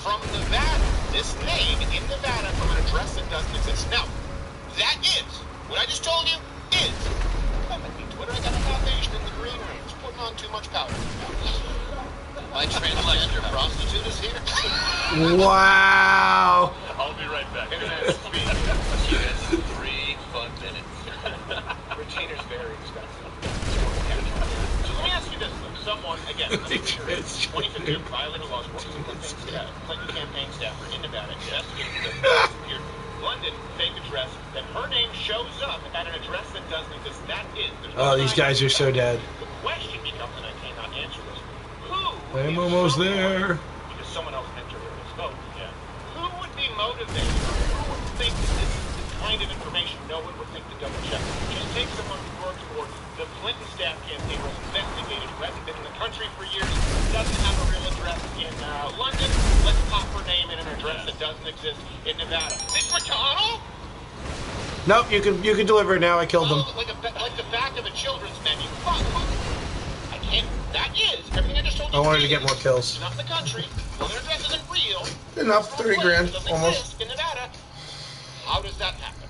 from Nevada. This name in Nevada from an address that doesn't exist. Now, that is what I just told you is. Twitter, I got a foundation in the green room. It's putting on too much powder. My transgender prostitute is here. Wow. I'll be right back. She has 3 fun minutes. Retainer's very expensive. So let me ask you this, though. Someone, again, 2015 violated laws, working as a Clinton campaign staffer in Nevada, investigated the disappeared London fake address, then her name shows up at an address that doesn't exist. That is. Oh, these guys are so dead. The question becomes, and I cannot answer this, who I'm almost there. because someone else entered this vote. Yeah. Who would be motivated? Who would think that this is the kind of information no one would think to double check? Just take someone who worked for the Clinton staff campaign, was investigated, who hasn't been in the country for years, doesn't have a real address in London. Let's pop her name in an address that doesn't exist in Nevada. Mitch McConnell? Nope, you can deliver it now. I killed them. Like the back of a children's menu. Fuck. I can't. That is everything I just told you. I wanted to get more kills. Not in the country. Well, their address isn't real. Enough, 30 grand, almost. In Nevada. How does that happen?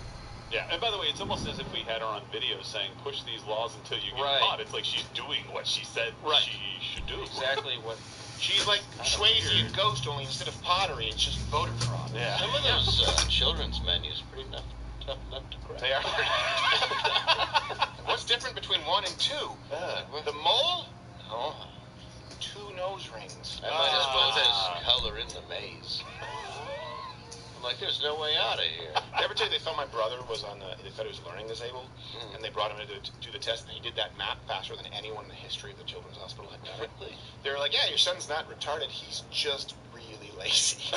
Yeah, and by the way, it's almost as if we had her on video saying, push these laws until you get caught. It's like she's doing what she said she should do. Exactly what... She's like Swayze and Ghost, only instead of pottery, it's just voter fraud. Yeah. Some of those children's menus pretty tough enough to crack. They are. What's different between 1 and 2? The mole? Oh. 2 nose rings. I might as well as color in the maze. I'm like, there's no way out of here. Did I ever tell you they thought my brother was they thought he was learning disabled, and they brought him in to do the test, and he did that map faster than anyone in the history of the children's hospital had done it. They were like, yeah, your son's not retarded, he's just really lazy. So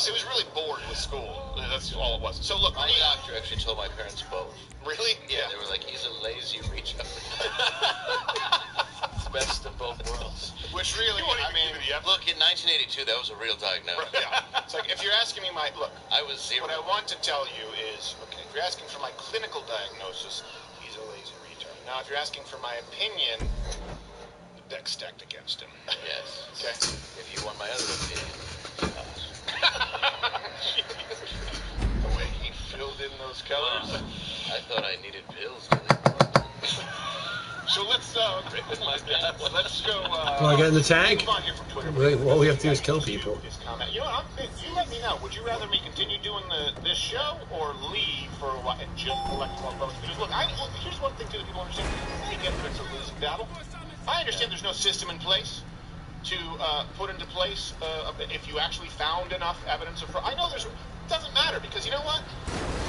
he was really bored with school. That's all it was. So look, my doctor actually told my parents both. Really? Yeah, they were like, he's a lazy reach up. It's best of both worlds. Which really, I mean, look, in 1982, that was a real diagnosis. Yeah. It's like, if you're asking me look, I was 0. What I want to tell you is, okay, if you're asking for my clinical diagnosis, he's a lazy retard. Now, if you're asking for my opinion, the deck's stacked against him. Yes. Okay? If you want my other opinion. The way he filled in those colors. I thought I needed pills. So let's go. Want to get in the tank? All we have to do is kill people. You know what? You let me know. Would you rather me continue doing this show or leave for a while and just collect more votes? Because look, here's one thing too that people understand. I get that it's a losing battle. I understand there's no system in place to put into place if you actually found enough evidence of fraud. I know it doesn't matter because you know what?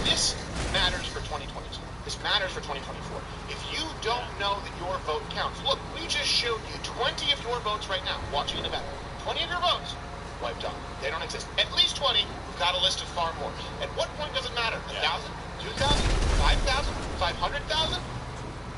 This matters for 2022. This matters for 2024. If you don't know that your vote counts, look, we just showed you 20 of your votes right now, watching in the back. 20 of your votes wiped out. They don't exist. At least 20. We've got a list of far more. At what point does it matter? 1,000? 2,000? 5,000? 500,000?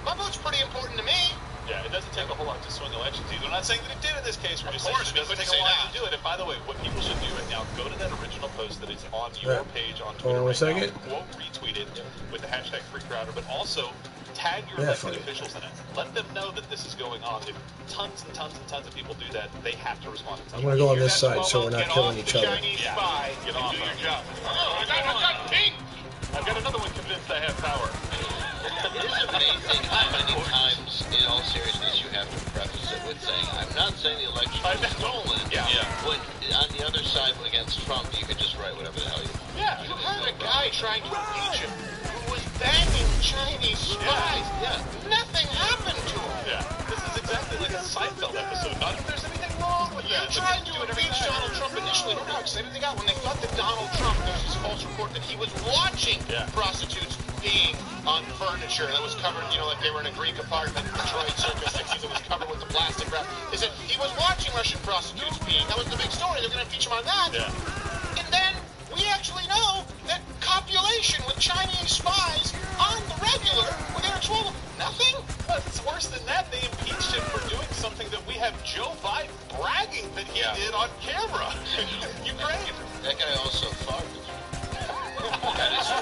My vote's pretty important to me. Yeah, it doesn't take a whole lot to swing elections either. I'm not saying that it did in this case. We're just saying it doesn't take a lot to do it. And by the way, what people should do right now, go to that original post that is on your page on Twitter right now. Quote, retweet it with the hashtag #FreeCrowder, but also tag your elected officials in it. Let them know that this is going on. If tons and tons and tons of people do that, they have to respond. I'm going to go on this side so we're not killing each other. Yeah, get off. Do your job. I've got another one convinced I have power. It is amazing how many times, in all seriousness, you have to preface it with saying, I'm not saying the election was stolen. Yeah. When on the other side against Trump, you could just write whatever the hell you want. Yeah, you had a guy trying to impeach him who was banging Chinese spies. Yeah. Nothing happened to him. Yeah. This is exactly like a Seinfeld episode. Not if there's anything wrong with that. You tried to impeach Donald Trump initially. Remember how excited they got when they thought that Donald Trump, there was this false report that he was watching prostitutes peeing on furniture that was covered, like they were in a Greek apartment in Detroit Circus 60s that was covered with the plastic wrap. They said he was watching Russian prostitutes peeing. That was the big story. They're going to impeach him on that. Yeah. And then we actually know that copulation with Chinese spies on the regular when they were 12, nothing. But it's worse than that. They impeached him for doing something that we have Joe Biden bragging that he did on camera. Ukraine. That guy also farted. That is true.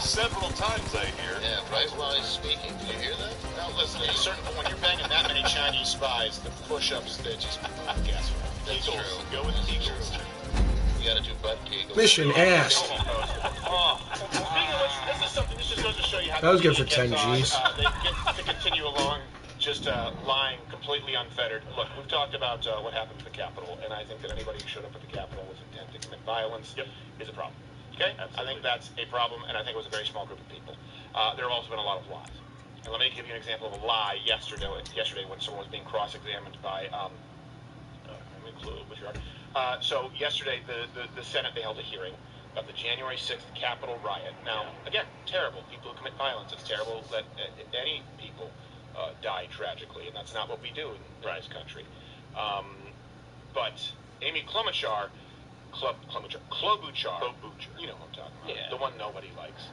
Several times I hear. Yeah, right while he's speaking. Do you hear that? Now listen, at a certain point, when you're banging that many Chinese spies, the push-ups, they just guess what? That's Eagles. true. Go with the Eagles. You gotta do butt kegels. Mission asked. Speaking of which, this just goes to show you how That was good for 10 G's. They get to continue along, just lying completely unfettered. Look, we've talked about what happened at the Capitol, and I think that anybody who showed up at the Capitol with intent to commit violence is a problem. Okay? Absolutely. I think that's a problem, and I think it was a very small group of people. There have also been a lot of lies. And let me give you an example of a lie yesterday when someone was being cross-examined by, so yesterday, the Senate, they held a hearing about the January 6th Capitol riot. Now, again, terrible. People who commit violence, it's terrible that any people die tragically, and that's not what we do in this country. But Amy Klobuchar, you know what I'm talking about. Yeah. The one nobody likes.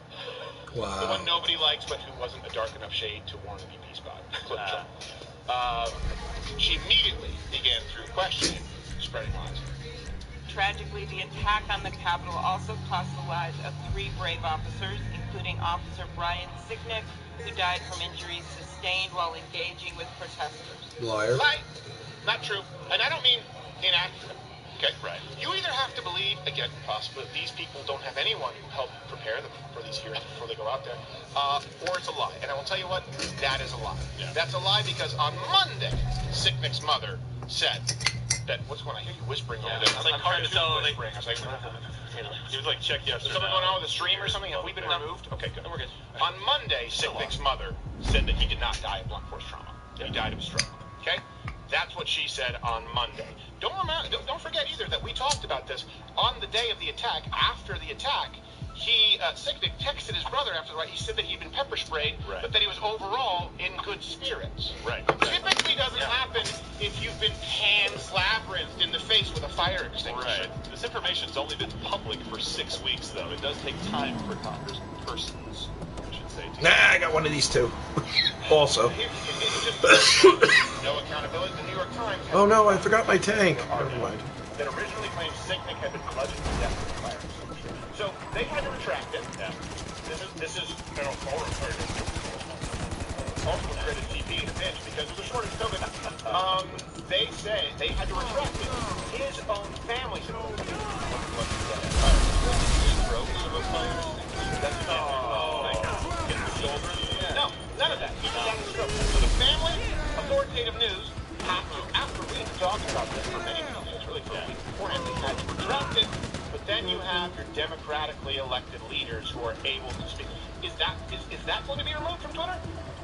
Wow. The one nobody likes, but who wasn't a dark enough shade to warrant a VP spot. Klobuchar. She immediately began through questioning, spreading lies. Tragically, the attack on the Capitol also cost the lives of 3 brave officers, including Officer Brian Sicknick, who died from injuries sustained while engaging with protesters. Liar. Lie. Not true. And I don't mean inaccurate. Okay? Right. You either have to believe, again, possibly, these people don't have anyone who helped prepare them for these hearings before they go out there, or it's a lie. And I will tell you what, that is a lie. Yeah. That's a lie because on Monday, Sicknick's mother said that, what's going on? I hear you whispering over there. It's like hard to tell. Whispering. I was like, he was like, check yes or no. Is something going on with the stream or something? Have we been removed? Okay, good. We're good. On Monday, Sicknick's mother said that he did not die of blunt force trauma. He died of a stroke. Okay? That's what she said on Monday. Don't forget either that we talked about this on the day of the attack. After the attack, Sicknick texted his brother after the riot. He said that he'd been pepper sprayed, but that he was overall in good spirits. Right. Typically doesn't happen if you've been pan-slabberthed in the face with a fire extinguisher. Right. This information's only been public for 6 weeks, though. It does take time for congresspersons, I should say. Nah, I got one of these too. Also. No accountability. The New York Times. Oh no, I forgot my tank. Never mind. That originally claimed Sicknick had been bludgeoned to death with a fire extinguisher. So they had to retract it. Yeah. This is also created TP in a pinch because of the shortage of COVID. They say they had to retract it. His own family said, authoritative news have to, after we've been talking about this for many weeks, really for a week beforehand, they had to retract it. But then you have your democratically elected leaders who are able to speak. Is that going to be removed from Twitter?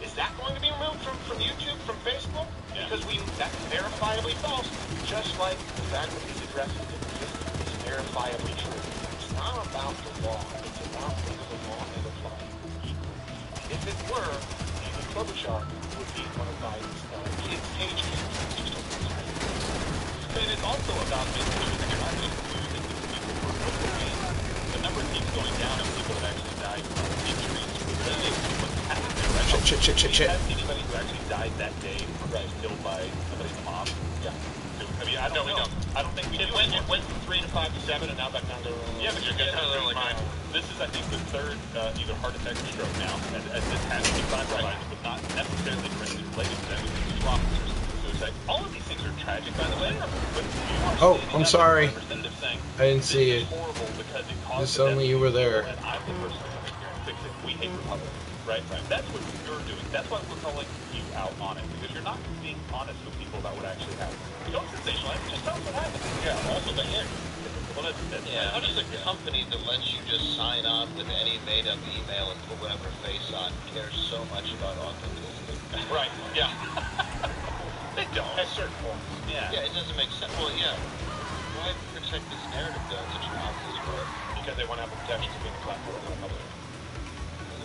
Is that going to be removed from YouTube, from Facebook? Yeah. Because that's verifiably false, just like the fact that these addresses exist is verifiably true. It's not about the law. It's about whether the law is applied equally. If it were, David Klobuchar would be one of Biden's kids' cages. And it's also about making sure that you're not just using these people for appropriate. The number keeps going down of people that actually died from injuries related to what's happened there, right? Shit. Have anybody who actually died that day from being killed by somebody in the mob? Yeah. I mean, I don't know. I don't think we do. It went from 3 to 5 to 7 and now back down to... Yeah, but you're getting in mind. This is, I think, the third either heart attack or stroke now, as this has been classified, but not necessarily directly related to them. It's two officers. Suicide. All of these things are tragic, by the way. But Oh, I'm sorry. I didn't see it. Just suddenly you were there. And I'm the person who's coming here and fix it. We hate Republicans. Right. That's what you're doing. That's why we're calling you out on it, because you're not being honest with people about what actually happened. You don't sensationalize. Just tell us what happened. Yeah. Also, the end. Well, that's how does a company that lets you just sign on with any made-up email and put whatever face on care so much about authenticity? Right. Yeah. They don't. At certain points. Yeah. Yeah. It doesn't make sense. Well, yeah. Why protect this narrative though in such an obvious way? Because they want to have the protection of being a platform of the public.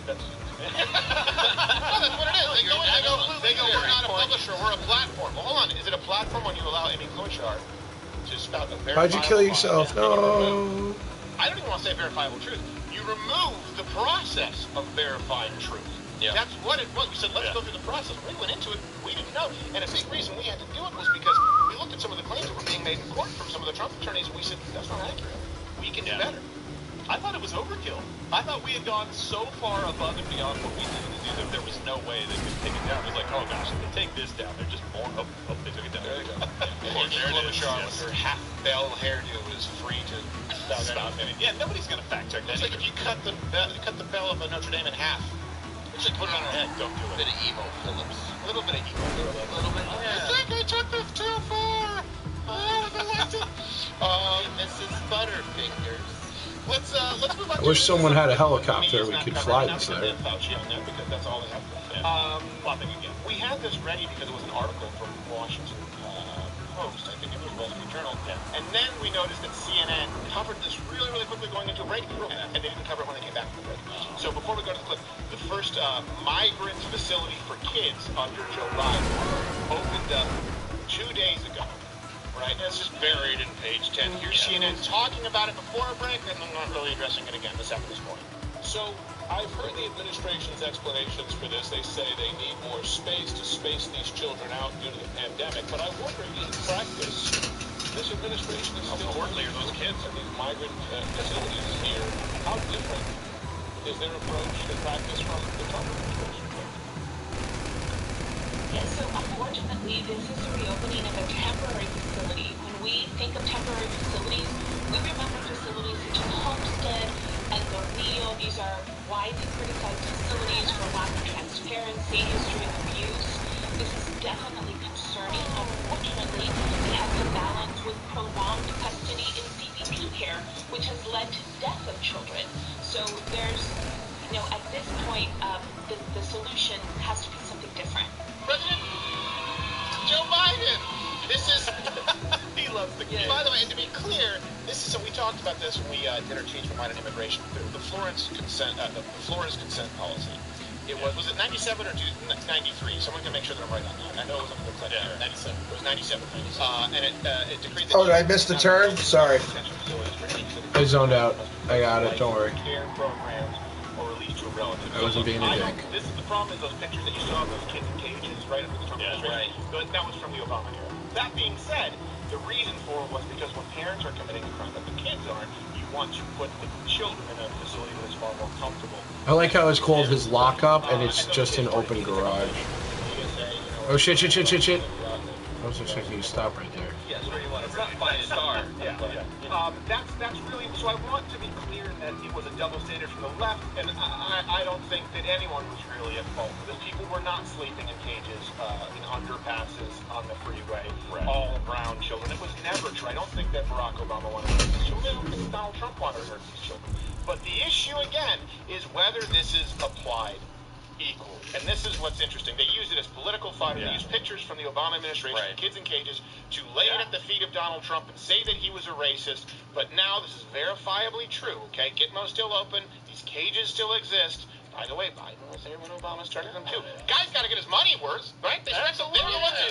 That's no, that's what it is. They go, we're not a publisher, we're a platform. Well, hold on, is it a platform when you allow Amy Klobuchar to spout a verifiable... How'd you kill yourself? No. I don't even want to say verifiable truth. You remove the process of verifying truth. Yeah. That's what it was. We said, let's go through the process. When we went into it, we didn't know. And a big reason we had to do it was because we looked at some of the claims that were being made in court from some of the Trump attorneys, and we said, that's not accurate. We can do better. I thought it was overkill. I thought we had gone so far above and beyond what we needed to do that there was no way they could take it down. It was like, oh gosh, if they take this down, they're just more. Oh, they took it down. There you go. Amy Klobuchar with her half-bell hairdo is free to spout. I mean, yeah, nobody's going to fact check that. It's like if you cut the bell of a Notre Dame in half. Just put it on her head. Don't do it. A bit of emo Phillips. A little bit of emo. A little bit. I think I took this too far. Mrs. Butterfingers. Let's move on. I wish someone had a helicopter we could fly this there. Because that's all they have. We had this ready because it was an article from Washington Post. I think it was Wall Street Journal. And then we noticed that CNN covered this really, really quickly going into a break, and they didn't cover it when they came back from the break. So before we go to the clip, the first migrant facility for kids under Joe Biden opened up 2 days ago. Right, it's just buried in page 10. Here's CNN talking about it before a break, and I'm not really addressing it again this morning. So I've heard the administration's explanations for this. They say they need more space to space these children out due to the pandemic. But I'm wondering, in practice, this administration is still importantly are those kids in these migrant facilities here. How different is their approach in practice from the Trump administration? Yes, so unfortunately, this is the reopening of a temporary facility. When we think of temporary facilities, we remember facilities such as Homestead and the Rio. These are widely criticized facilities for lack of transparency, history of abuse. This is definitely concerning. Unfortunately, it has to balance with prolonged custody in CPP care, which has led to death of children. So there's, at this point, the solution has to be something different. President Joe Biden. This is... He loves the kids. By the way, and to be clear, this is... So we talked about this when we did our change for mind on immigration. The Florence consent policy. It was it 97 or 93? Someone can make sure that I'm right on that. I know it was under the Clinton era. 97. It was 97. And it decreed that... Oh, did I miss the turn? Sorry. I zoned out. I got it. Don't worry. Care programs or release to a relative. I wasn't being a dick. This is the problem is those pictures that you saw of those kids in cages right under the Trump administration. Right. That was from the Obama era. That being said, the reason for it was because when parents are committing a crime that the kids aren't, you want to put the children in a facility that is far more comfortable. I like how it's called his lockup and it's just an open garage. Oh shit. I was expecting you to stop right there. Yes, where you want. It's not 5 star. That's really... So I want to be clear in that it was a double standard from the left, and I don't think that anyone was really at fault for this. People were not sleeping in cages, in underpasses on the freeway, all brown children. It was never true. I don't think that Barack Obama wanted to hurt these children. I don't think Donald Trump wanted to hurt these children. But the issue, again, is whether this is applied equal. And this is what's interesting. They use it as political fodder. They use pictures from the Obama administration, kids in cages, to lay it at the feet of Donald Trump and say that he was a racist. But now this is verifiably true, okay? Gitmo's still open. These cages still exist. By the way, Biden was there when Obama started them, too. Guy's got to get his money worth, right? They spent some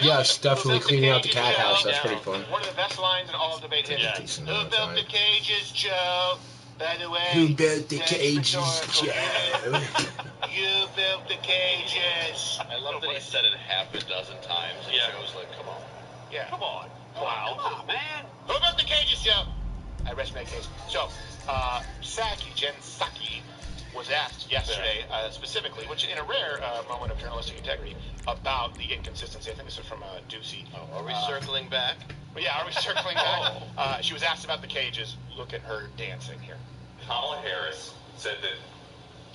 Yes, definitely cleaning out the cat house. That's pretty fun. One of the best lines in all of debate history. Who built the cages, Joe? By the way, who built the cages, Joe? You built the cages. I love that he said it half a dozen times, and Joe's like, come on. Yeah. Come on. Wow. Come on, man. Who built the cages, Joe? I rest my case. So, Jen Psaki was asked yesterday, specifically, which in a rare moment of journalistic integrity, about the inconsistency. I think this is from Ducey. Oh, are we circling back? Well, yeah, are we circling back? She was asked about the cages. Look at her dancing here. Kamala Harris said that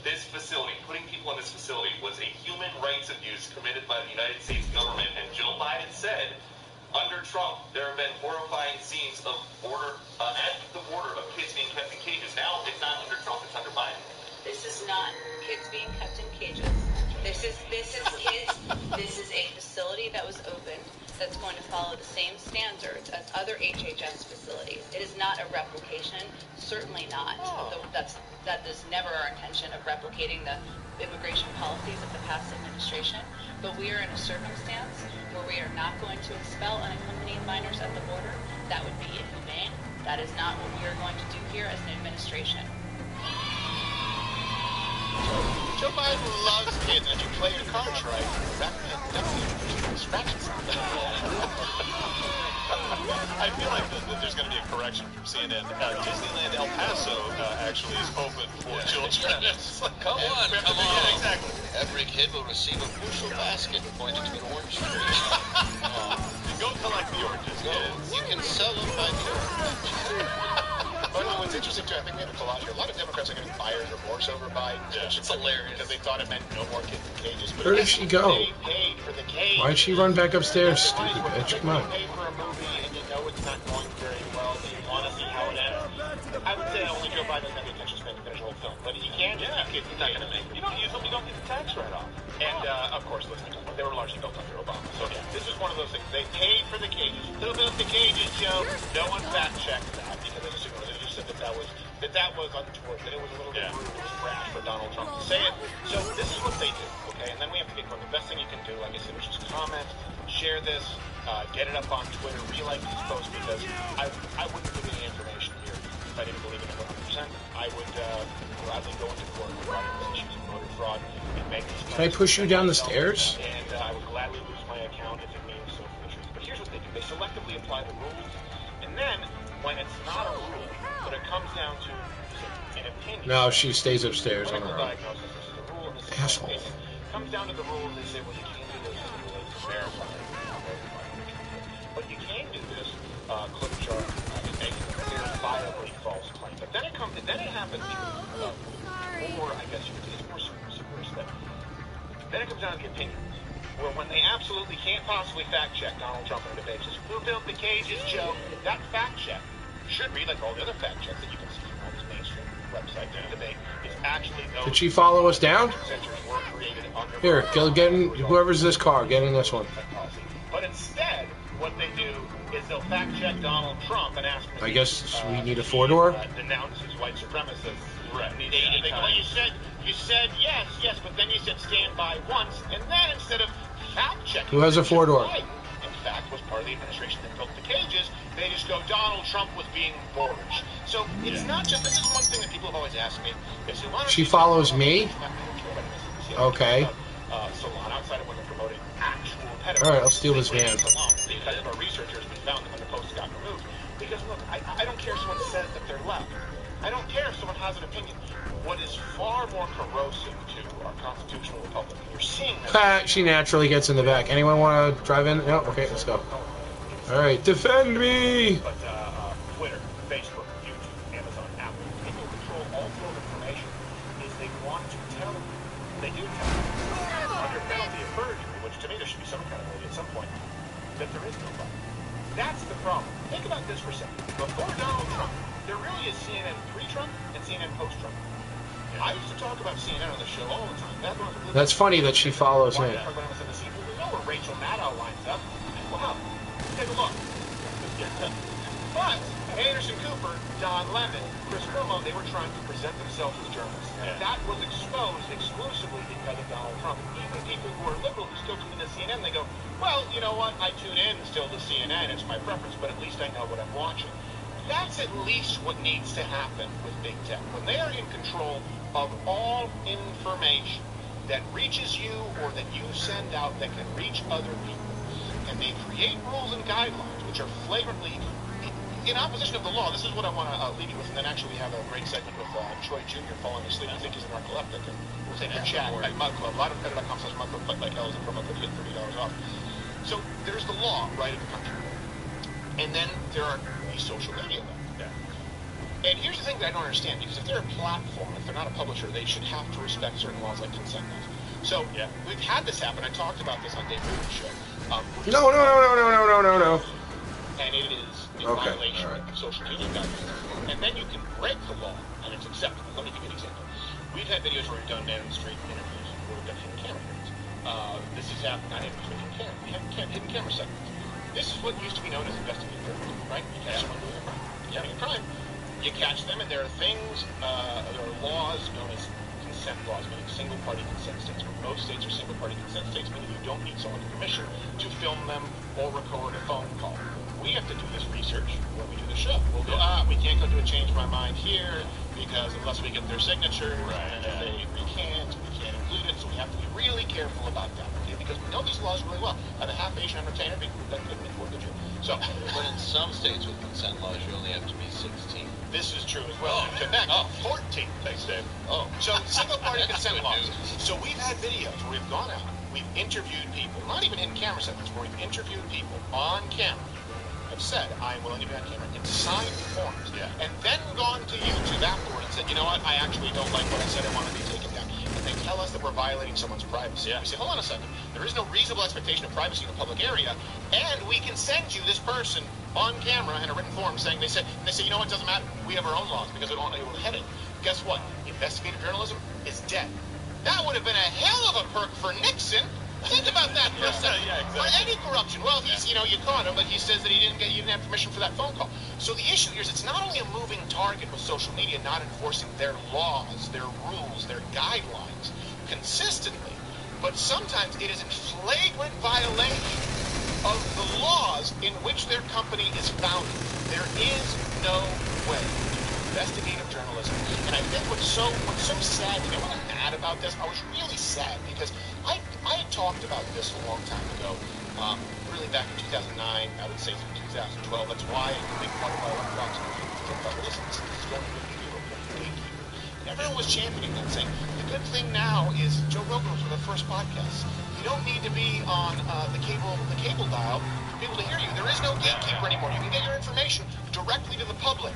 this facility, putting people in this facility, was a human rights abuse committed by the United States government. And Joe Biden said, under Trump, there have been horrifying scenes of at the border of kids being kept in cages. Now, it's not under Trump, it's under Biden. This is not kids being kept in cages. This is kids. This is a facility that was opened that's going to follow the same standards as other HHS facilities. It is not a replication, certainly not. That is never our intention of replicating the immigration policies of the past administration. But we are in a circumstance where we are not going to expel unaccompanied minors at the border. That would be inhumane. That is not what we are going to do here as an administration. Joe Biden loves kids, and if you play your cards right, that definitely scratches them. I feel like there's going to be a correction from CNN. Disneyland El Paso actually is open for children. Come on. Yeah, exactly. Every kid will receive a bushel basket pointed to an orange tree. Go collect the oranges, kids. You can sell them by the orange. But what's interesting too, I think we have a collage here. A lot of Democrats are getting buyer's remorse over Biden. It's hilarious because they thought it meant no more kids in cages. But where did she go? They paid for the cage. Why'd she run back upstairs, stupid bitch? Come on. You pay for a movie and you know it's not going very well, so you want to see how it ends. I would say only Joe Biden has the attention span to finish the whole film, but you can't just keep kids. He's not going to make it. You don't use them, you don't get the tax write-off. And of course, let's be honest, they were largely built under Obama. So yeah, this is one of those things. They paid for the cages. Who built the cages, Joe? No one fact-checked that because they just said that was untoward, that it was a little bit rude, it was brash for Donald Trump to say it. So this is what they do, okay? And then we have to get going. The best thing you can do, like I said, is just comment, share this, get it up on Twitter, re-like these posts, because I wouldn't give any information here if I didn't believe in it 100%. I would gladly go into court regarding these issues of voter fraud and make these Can I push you down the stairs? And I would gladly lose my account if it means so for the truth. But here's what they do. They selectively apply the rules, and then when it's not a rule, but it comes down to an opinion. No, she stays upstairs on her own. Asshole. It comes down to the rules. They say, well, you can't do this to verify. But you can do this, clip chart, and make verifiably false claim. But then it happens more, I guess you could say, it's more subversive. Then it comes down to the opinion. Where when they absolutely can't possibly fact-check Donald Trump in a debate, says, who built the cages, Joe? That fact-check should read like all the other fact-checks that you can see on this mainstream website in the debate. Is actually those Did she follow us down? were created under Here, get in, whoever's this car, get in this one. But instead, what they do is they'll fact-check Donald Trump and ask him. I guess we need a four-door? Denounces white supremacists. Right. They go, well, you said yes, but then you said stand by once, and then instead of fact-checking, who has a four-door? Biden, in fact, was part of the administration that built the cages. They just go, Donald Trump was being boorish. So it's not just, this is one thing that people have always asked me. She follows me? Okay. Salon outside of when they're promoting actual pedophiles. Alright, I'll steal this van. Because of our researchers, we found them when the posts got removed. Because look, I don't care if someone says that they're left. I don't care if someone has an opinion. What is far more corrosive to our constitutional republic, and you're seeing that. She naturally gets in the back. Anyone want to drive in? No? Okay, let's go. Alright, defend me! But Twitter, Facebook, YouTube, Amazon, Apple, people control all they do tell under penalty of perjury, which to me there should be some accountability at some point, that there is no button. That's the problem. Think about this for a second. Before Donald Trump, there really is CNN pre-Trump and CNN post-Trump. I used to talk about CNN on the show all the time. That's funny that she follows me. We know where Rachel Maddow lines up. Wow. Take a look. But Anderson Cooper, Don Lemon, Chris Cuomo, they were trying to present themselves as journalists. And that was exposed exclusively because of Donald Trump. Even people who are liberal who still tune into CNN, they go, well, you know what, I tune in still to CNN, it's my preference, but at least I know what I'm watching. That's at least what needs to happen with big tech. When they are in control of all information that reaches you or that you send out that can reach other people, and they create rules and guidelines which are flagrantly in opposition of the law. This is what I want to leave you with, and then actually we have a great segment with Troy Jr. falling asleep. I think he's a narcoleptic, and we'll take a chat at Mud Club. Liveoncredit.com/mudclub, click like hell as a promo code to get $30 off. So there's the law right in the country. And then there are these social media. And here's the thing that I don't understand, because if they're a platform, if they're not a publisher, they should have to respect certain laws like consent laws. So we've had this happen. I talked about this on Dave Rubin's show. No. And it is in violation of social media guidelines. And then you can break the law, and it's acceptable. Let me give you an example. We've had videos where we've done man in the street interviews, where we've done hidden camera interviews. This is not interviews with hidden camera segments. This is what used to be known as investigative journalism, right? You catch someone doing a crime. You're having a crime. You catch them, and there are things, there are laws known as consent laws, meaning single-party consent states, where most states are single-party consent states, meaning you don't need someone's permission to film them or record a phone call. We have to do this research when we do the show. We'll go, we can't go do a change my mind here, because unless we get their signature, and if they recant, we can't include it, so we have to be really careful about that, okay? Because we know these laws really well. And a half-Asian entertainer, that couldn't afford the Jew. So, but in some states with consent laws, you only have to be 16. This is true as well. In Quebec, 14. Thanks, Dave. So single-party consent laws. So we've had videos where we've gone out, we've interviewed people, not even in camera segments, where we've interviewed people on camera, have said, I'm willing to be on camera, and signed forms, and then gone to YouTube afterward and said, you know what, I actually don't like what I said, I want to be taken down. And they tell us that we're violating someone's privacy. We say, hold on a second, there is no reasonable expectation of privacy in a public area, and we can send you this person on camera in a written form saying, they say, you know what, it doesn't matter, we have our own laws, because it will head it. Guess what? Investigative journalism is dead. That would have been a hell of a perk for Nixon. Think about that for a second. Or any corruption. Well, he's, you caught him, but he says that he didn't have permission for that phone call. So the issue here is it's not only a moving target with social media not enforcing their laws, their rules, their guidelines consistently, but sometimes it is in flagrant violation of the laws in which their company is founded. There is no way to do investigative journalism. And I think what's so sad, you know what I'm mad about this? I was really sad because I had talked about this a long time ago, really back in 2009, I would say through 2012. That's why a big part of my life talks about, listen, this is going to be a gatekeeper. Everyone was championing that, saying the good thing now is Joe Rogan was one of the first podcasts. You don't need to be on the cable dial for people to hear you. There is no gatekeeper anymore. You can get your information directly to the public.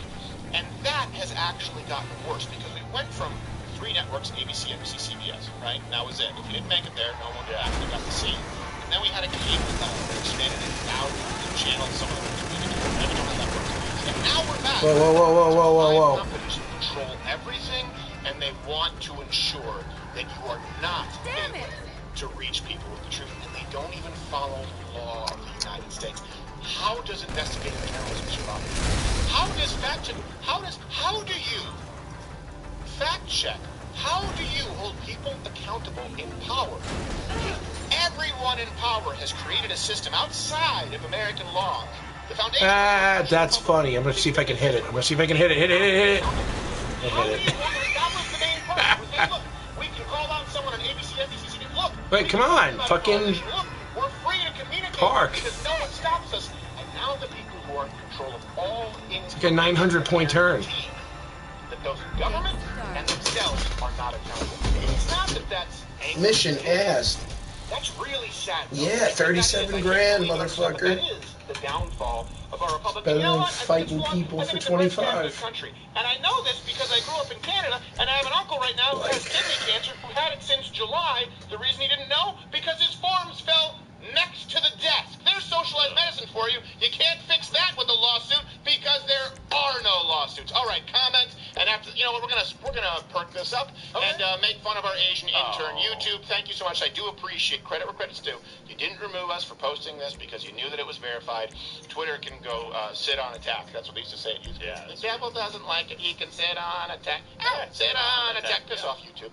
And that has actually gotten worse because we went from 3 networks, ABC, NBC, CBS, right? And that was it. If you didn't make it there, no one actually got to see. And then we had a cable dial that expanded it now to channels, some of them were communicating, every one of the networks. And now we're back. Whoa. Companies control everything, and they want to ensure that you are not able to reach people with the truth, and they don't even follow the law of the United States. How does investigative journalism survive? How does fact check? How do you fact check? How do you hold people accountable in power? Everyone in power has created a system outside of American law. The foundation. That's funny. I'm gonna see if I can hit it. Hit it. That was the main part. Look, we can call out someone on ABC, NBC, CBS. Look. Wait, come on, fucking. Look, we're free to communicate. Park. Because no one stops us. And now the people who are in control of all it's like a 900-point turn. That those governments and themselves are not accountable. It's not that that's mission asked. That's really sad. Yeah, 37 grand, motherfucker. That is. the downfall of our republic. Better You know than what? fighting people for 25. Country. And I know this because I grew up in Canada, and I have an uncle right now who has kidney cancer, who had it since July. The reason he didn't know? Because his forms fell next to the desk. There's socialized medicine for you. You can't fix that with a lawsuit because there are no lawsuits. All right, comment, and after, you know what, we're gonna perk this up and make fun of our Asian intern. YouTube, thank you so much. I do appreciate credit where credit's due. You didn't remove us for posting this because you knew that it was verified. Twitter can go sit on attack. That's what they used to say. Yeah, the devil doesn't like it. He can sit on attack. Sit on attack. Piss off, YouTube.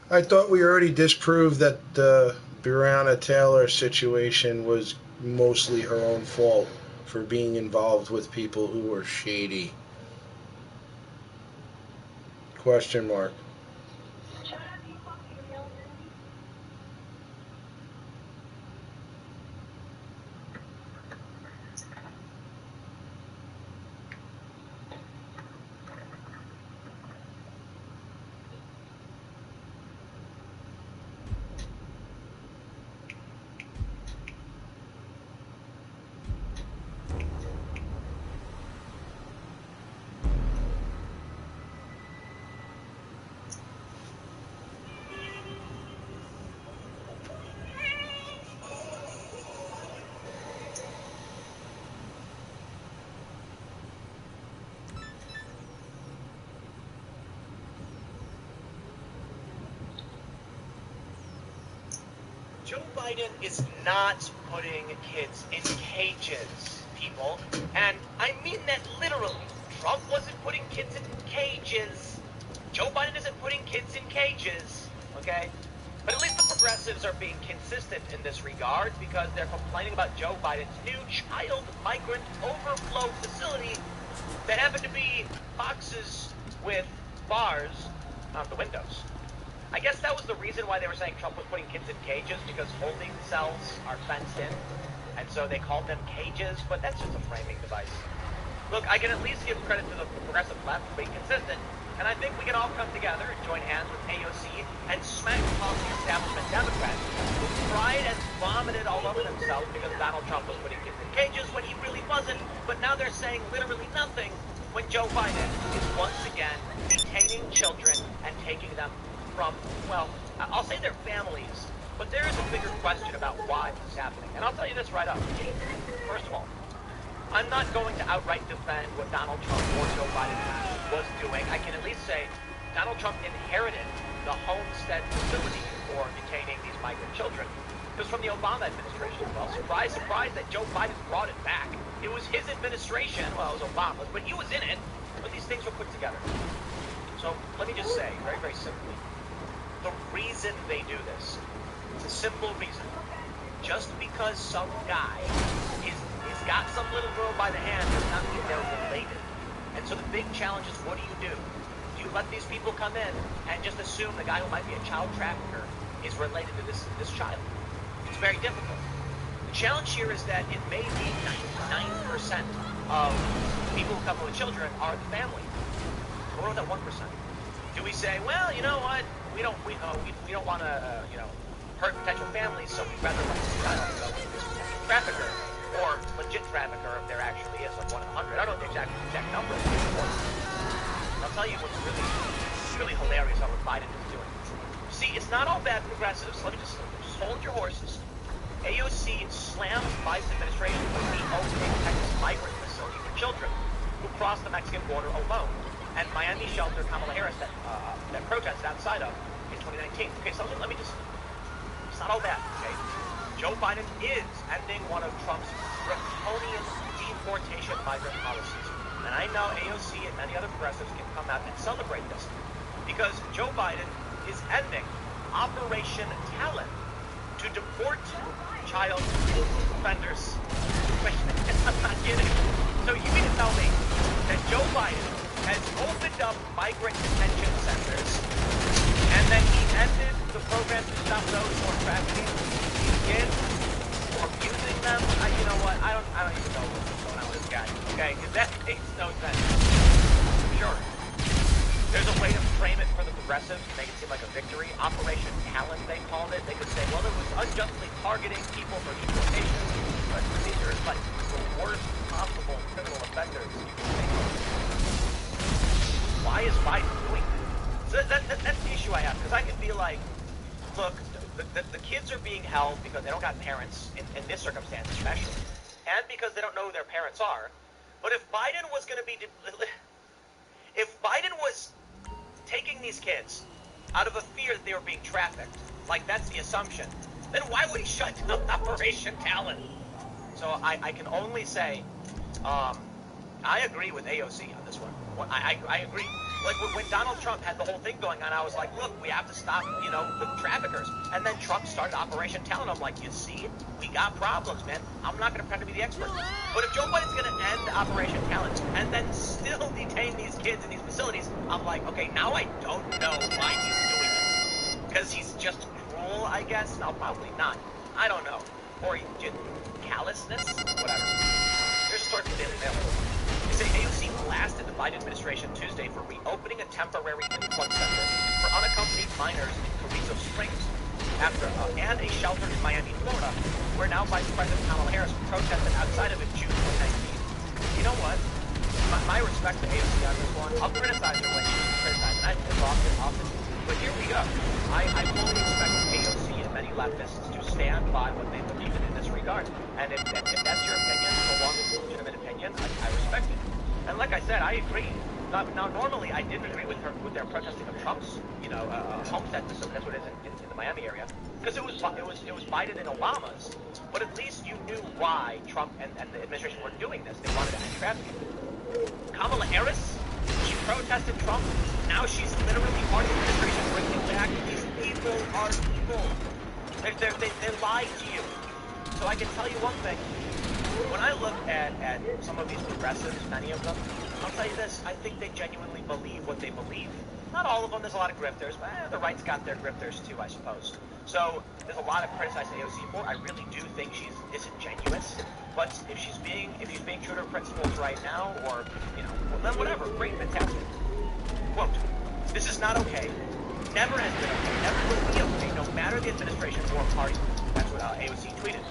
I thought we already disproved that the Breonna Taylor situation was mostly her own fault for being involved with people who were shady. Question mark. Joe Biden is not putting kids in cages, people. And I mean that literally. Trump wasn't putting kids in cages. Joe Biden isn't putting kids in cages, okay? But at least the progressives are being consistent in this regard because they're complaining about Joe Biden's new child migrant overflow facility that happened to be boxes with bars on the windows. I guess that was the reason why they were saying Trump was putting kids in cages, because holding cells are fenced in, and so they called them cages, but that's just a framing device. Look, I can at least give credit to the progressive left for being consistent, and I think we can all come together and join hands with AOC and smack off the establishment Democrats who cried and vomited all over themselves because Donald Trump was putting kids in cages when he really wasn't, but now they're saying literally nothing when Joe Biden is once again detaining children and taking them from, well, I'll say their families, but there is a bigger question about why this is happening. And I'll tell you this right up. First of all, I'm not going to outright defend what Donald Trump or Joe Biden was doing. I can at least say Donald Trump inherited the homestead facility for detaining these migrant children. It was from the Obama administration. Well, surprise, surprise that Joe Biden brought it back. It was his administration, well, it was Obama's, but he was in it when these things were put together. So let me just say, very, very simply, the reason they do this, it's a simple reason. Just because some guy is got some little girl by the hand does not mean they're related. And so the big challenge is, what do? Do you let these people come in and just assume the guy who might be a child trafficker is related to this child? It's very difficult. The challenge here is that it may be 99% of people who come with children are the family. What about that 1%? Do we say, well, you know what? We don't want to, hurt potential families, so we'd rather let this child go with this trafficker, or legit trafficker if there actually is, like 1 in 100. I don't know the exact number. I'll tell you what's really hilarious on what Biden is doing. See, it's not all bad progressives. Let me just hold your horses. AOC slammed Biden's administration for reopening Texas migrant facility for children who cross the Mexican border alone, and Miami shelter Kamala Harris that protested outside of in 2019. Okay, so let me just, it's not all bad, okay? Joe Biden is ending one of Trump's draconian deportation migrant policies. And I know AOC and many other progressives can come out and celebrate this. because Joe Biden is ending Operation Talon to deport child offenders. I'm not kidding. So you mean to tell me that Joe Biden has opened up migrant detention centers, and then he ended the program to stop those who are trafficking these kids or abusing them? You know what? I don't even know what's going on with this guy. Okay, because that makes no sense. Sure. There's a way to frame it for the progressives to make it seem like a victory. Operation Talon, they called it. They could say, well, it was unjustly targeting people for deportation. But these are like the worst possible criminal offenders you can think of. Why is Biden doing that? So that's the issue I have, because I can be like, look, the kids are being held because they don't got parents, in this circumstance especially, and because they don't know who their parents are. But if Biden was going to be... If Biden was taking these kids out of a fear that they were being trafficked, like that's the assumption, then why would he shut down Operation Talon? So I can only say, I agree with AOC on this one. I agree. Like when Donald Trump had the whole thing going on, I was like, look, we have to stop, the traffickers. And then Trump started Operation Talon. I'm like, you see, we got problems, man. I'm not going to pretend to be the expert. But if Joe Biden's going to end Operation Talon and then still detain these kids in these facilities, I'm like, okay, now I don't know why he's doing it. Because he's just cruel, I guess? No, probably not. I don't know. Or just callousness? Whatever. Here's a story from the Daily Mail. They say AOC blasted the Biden administration Tuesday for reopening a temporary influx center for unaccompanied minors in Carrizo Springs and a shelter in Miami, Florida, where now Vice President Kamala Harris protested outside of it June 2019. You know what? My respect to AOC on this one. I'll criticize her when she's criticized, and I do often. But here we go. I fully expect AOC and many leftists to stand by what they believe in this regard. And if that's your opinion, so long as it's a legitimate opinion, I respect it. And like I said, I agree. Now normally I didn't agree with their protesting of Trump's, homestead facility. That's what it is in the Miami area, because it was Biden and Obama's. But at least you knew why Trump and the administration were doing this. They wanted to end trafficking. Kamala Harris, she protested Trump. Now she's literally part of the administration bringing back. These people are evil. They lied to you. So I can tell you one thing. When I look at some of these progressives, many of them, I'll tell you this, I think they genuinely believe what they believe. Not all of them, there's a lot of grifters, but the right's got their grifters too, I suppose. So there's a lot of criticized AOC for. I really do think she's disingenuous. But if she's being true to her principles right now, or, well, then whatever, great, fantastic. Quote, this is not okay. Never has been okay. Never will be okay, no matter the administration or party. That's what AOC tweeted.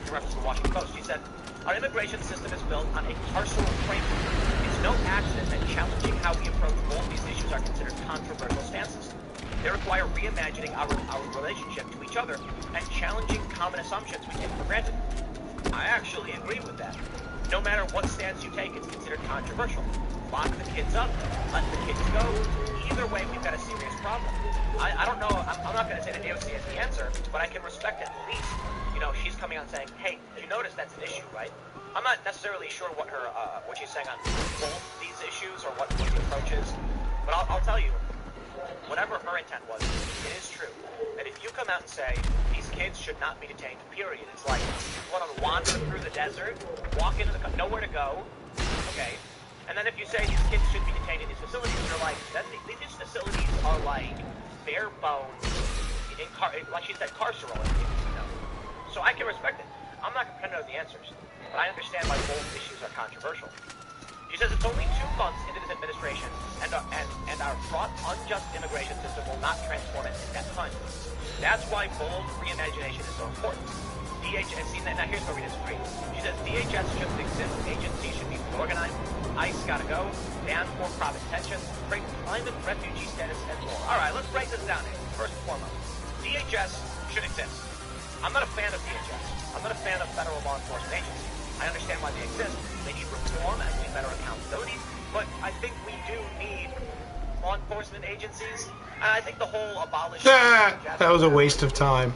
In reference to the Washington Post, she said, our immigration system is built on a carceral framework. It's no accident that challenging how we approach all these issues are considered controversial stances. They require reimagining our relationship to each other and challenging common assumptions we take for granted. I actually agree with that. No matter what stance you take, it's considered controversial. Lock the kids up, let the kids go. Either way, we've got a serious problem. I don't know, I'm not going to say that AOC is the answer, but I can respect at least, she's coming out saying, hey, you notice that's an issue, right? I'm not necessarily sure what she's saying on both these issues or what the approach is, but I'll tell you, whatever her intent was, it is true that if you come out and say these kids should not be detained, period, it's like you want to wander through the desert, walk into nowhere to go, okay? And then if you say these kids should be detained in these facilities, you're like, these facilities are like bare bones, like she said, carceral. So I can respect it. I'm not going to know the answers, but I understand why both issues are controversial. She says it's only 2 months into this administration, and our fraught, unjust immigration system will not transform it in that time. That's why bold reimagination is so important. DHS, now here's where we disagree. She says DHS shouldn't exist, agencies should be organized, ICE gotta go, ban for-profit detention, bring climate refugee status, and more. Alright, let's break this down here. First and foremost, DHS should exist. I'm not a fan of DHS. I'm not a fan of federal law enforcement agencies. I understand why they exist. They need reform and need better accountability, but I think we do need law enforcement agencies. And I think the whole abolish... That was a waste of time.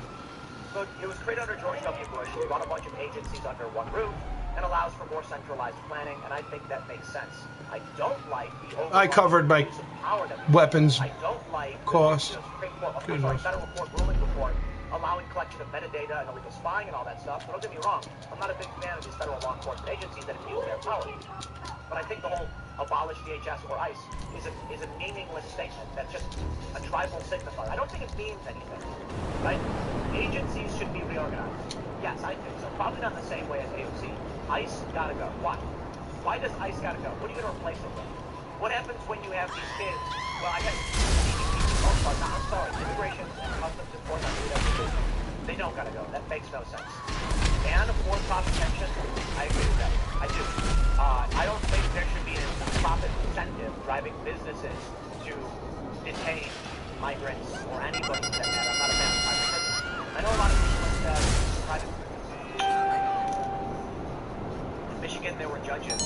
Look, it was created under George W. Bush. We want a bunch of agencies under one roof. and allows for more centralized planning, and I think that makes sense. I don't like the I covered my use of power that we weapons I don't like cost. the Supreme Court, Good sorry, enough. Federal Court ruling report allowing collection of metadata and illegal spying and all that stuff. So don't get me wrong, I'm not a big fan of these federal law enforcement agencies that abuse their power. But I think the whole abolish DHS or ICE is a meaningless statement. That's just a tribal signifier. I don't think it means anything, right? Agencies should be reorganized. Yes, I think so. Probably not the same way as AOC. ICE gotta go. Why? Why does ICE gotta go? What are you gonna replace it with? What happens when you have these kids? Well, I guess I'm sorry. Immigration and customs enforcement, they don't gotta go. That makes no sense. Ban for-profit detention, I agree with that. I do. I don't think there should be a profit incentive driving businesses to detain migrants or anybody for that matter. I'm not a fan of private prisons. I know a lot of people that private in Michigan, there were judges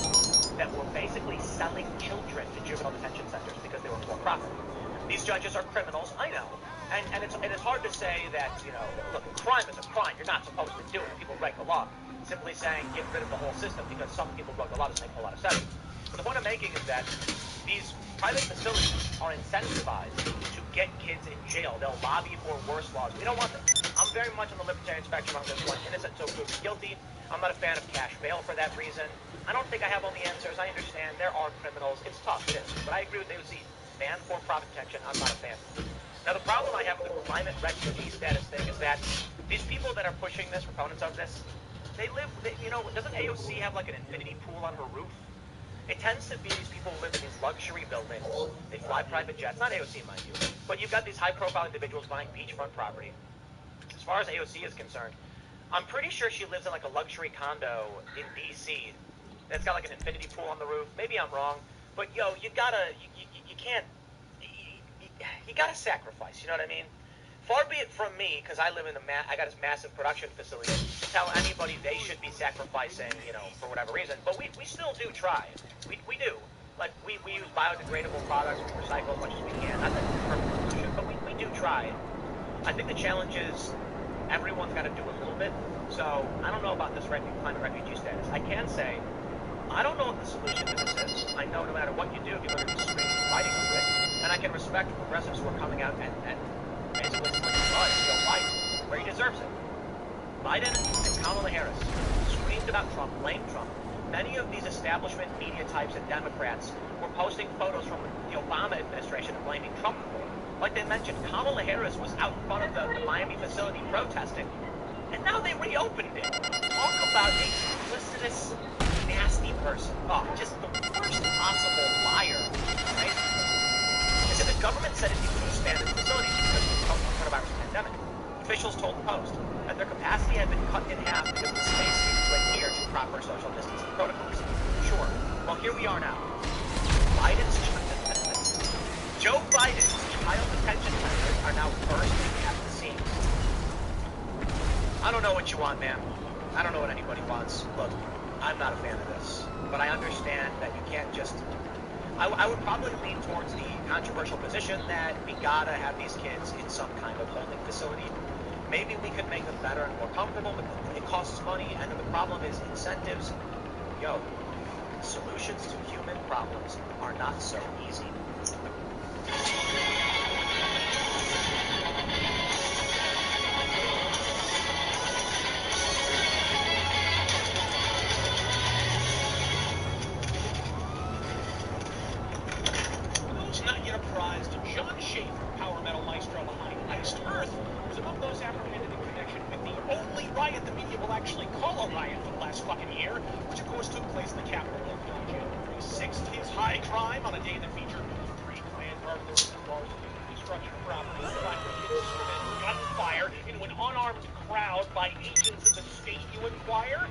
that were basically selling children to juvenile detention centers because they were for-profit. These judges are criminals, I know. And it's hard to say that, you know, look, crime is a crime. You're not supposed to do it. People break the law. Simply saying get rid of the whole system because some people broke the law doesn't make a whole lot of sense. But the point I'm making is that these private facilities are incentivized to get kids in jail. They'll lobby for worse laws. We don't want them. I'm very much on the libertarian spectrum on this one. Innocent until proven guilty. I'm not a fan of cash bail for that reason. I don't think I have all the answers. I understand there are criminals. It's tough, it is. But I agree with AOC. Ban for-profit detention. I'm not a fan. Now, the problem I have with the climate refugee status thing is that these people that are pushing this, proponents of this, you know, doesn't AOC have like an infinity pool on her roof? It tends to be these people who live in these luxury buildings. They fly private jets. Not AOC, mind you. But you've got these high-profile individuals buying beachfront property. As far as AOC is concerned, I'm pretty sure she lives in like a luxury condo in D.C. that's got like an infinity pool on the roof. Maybe I'm wrong. But, yo, you can't, you gotta sacrifice, you know what I mean? Far be it from me, because I live in I got this massive production facility, to tell anybody they should be sacrificing, you know, for whatever reason. But we still do try. We do. Like, we use biodegradable products, we recycle as much as we can. Not that it's a perfect solution, but we do try. I think the challenge is everyone's got to do a little bit. So I don't know about this climate refugee status. I can say I don't know what the solution to this is. I know no matter what you do, people are going to be screaming and fighting over it. And I can respect progressives who are coming out and basically slinging blood at Joe Biden, where he deserves it. Biden and Kamala Harris screamed about Trump, blamed Trump. Many of these establishment media types and Democrats were posting photos from the Obama administration and blaming Trump for it. Like they mentioned, Kamala Harris was out in front of the Miami facility protesting, and now they reopened it. Talk about a duplicitous, nasty person. Oh, just the worst possible liar, right? They said the government said it needs to expand its facilities because of the coronavirus pandemic. Officials told the Post that their capacity had been cut in half because the space needed to adhere to proper social distancing protocols. Sure. Well, here we are now. Joe Biden's child detention centers are now bursting at the seams. I don't know what you want, man. I don't know what anybody wants. Look, I'm not a fan of this, but I understand that you can't just... I would probably lean towards the controversial position that we gotta have these kids in some kind of holding facility. Maybe we could make them better and more comfortable, but it costs money, and the problem is incentives. Yo, solutions to human problems are not so easy. Not yet apprised, John Schaefer, power metal maestro behind Iced Earth, was among those apprehended in connection with the only riot the media will actually call a riot for the last fucking year, which of course took place in the Capitol building on January 6th. His high crime on a day that featured pre-planned burglaries and bars of destruction of property, instrumental gunfire into an unarmed crowd by agents of the state, you inquire?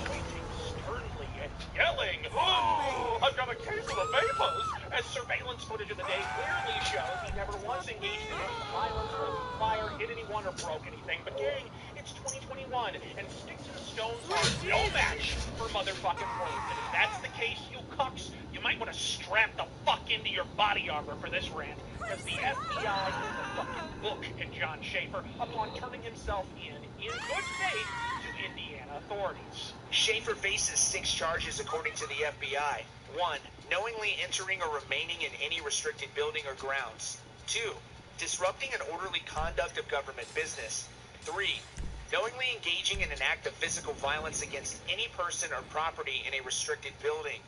Pointing sternly and yelling, "Oh, I've got a case of the vapors!" As surveillance footage of the day clearly shows he never was engaged in any violence or fire, hit anyone, or broke anything. But gang, it's 2021, and sticks and stones are no match for motherfucking words. And if that's the case, you cucks, you might want to strap the fuck into your body armor for this rant, because the FBI is a fucking book in John Schaefer upon turning himself in good faith, to Indiana authorities. Schaefer faces 6 charges according to the FBI. 1. Knowingly entering or remaining in any restricted building or grounds. 2. Disrupting an orderly conduct of government business. 3. Knowingly engaging in an act of physical violence against any person or property in a restricted building.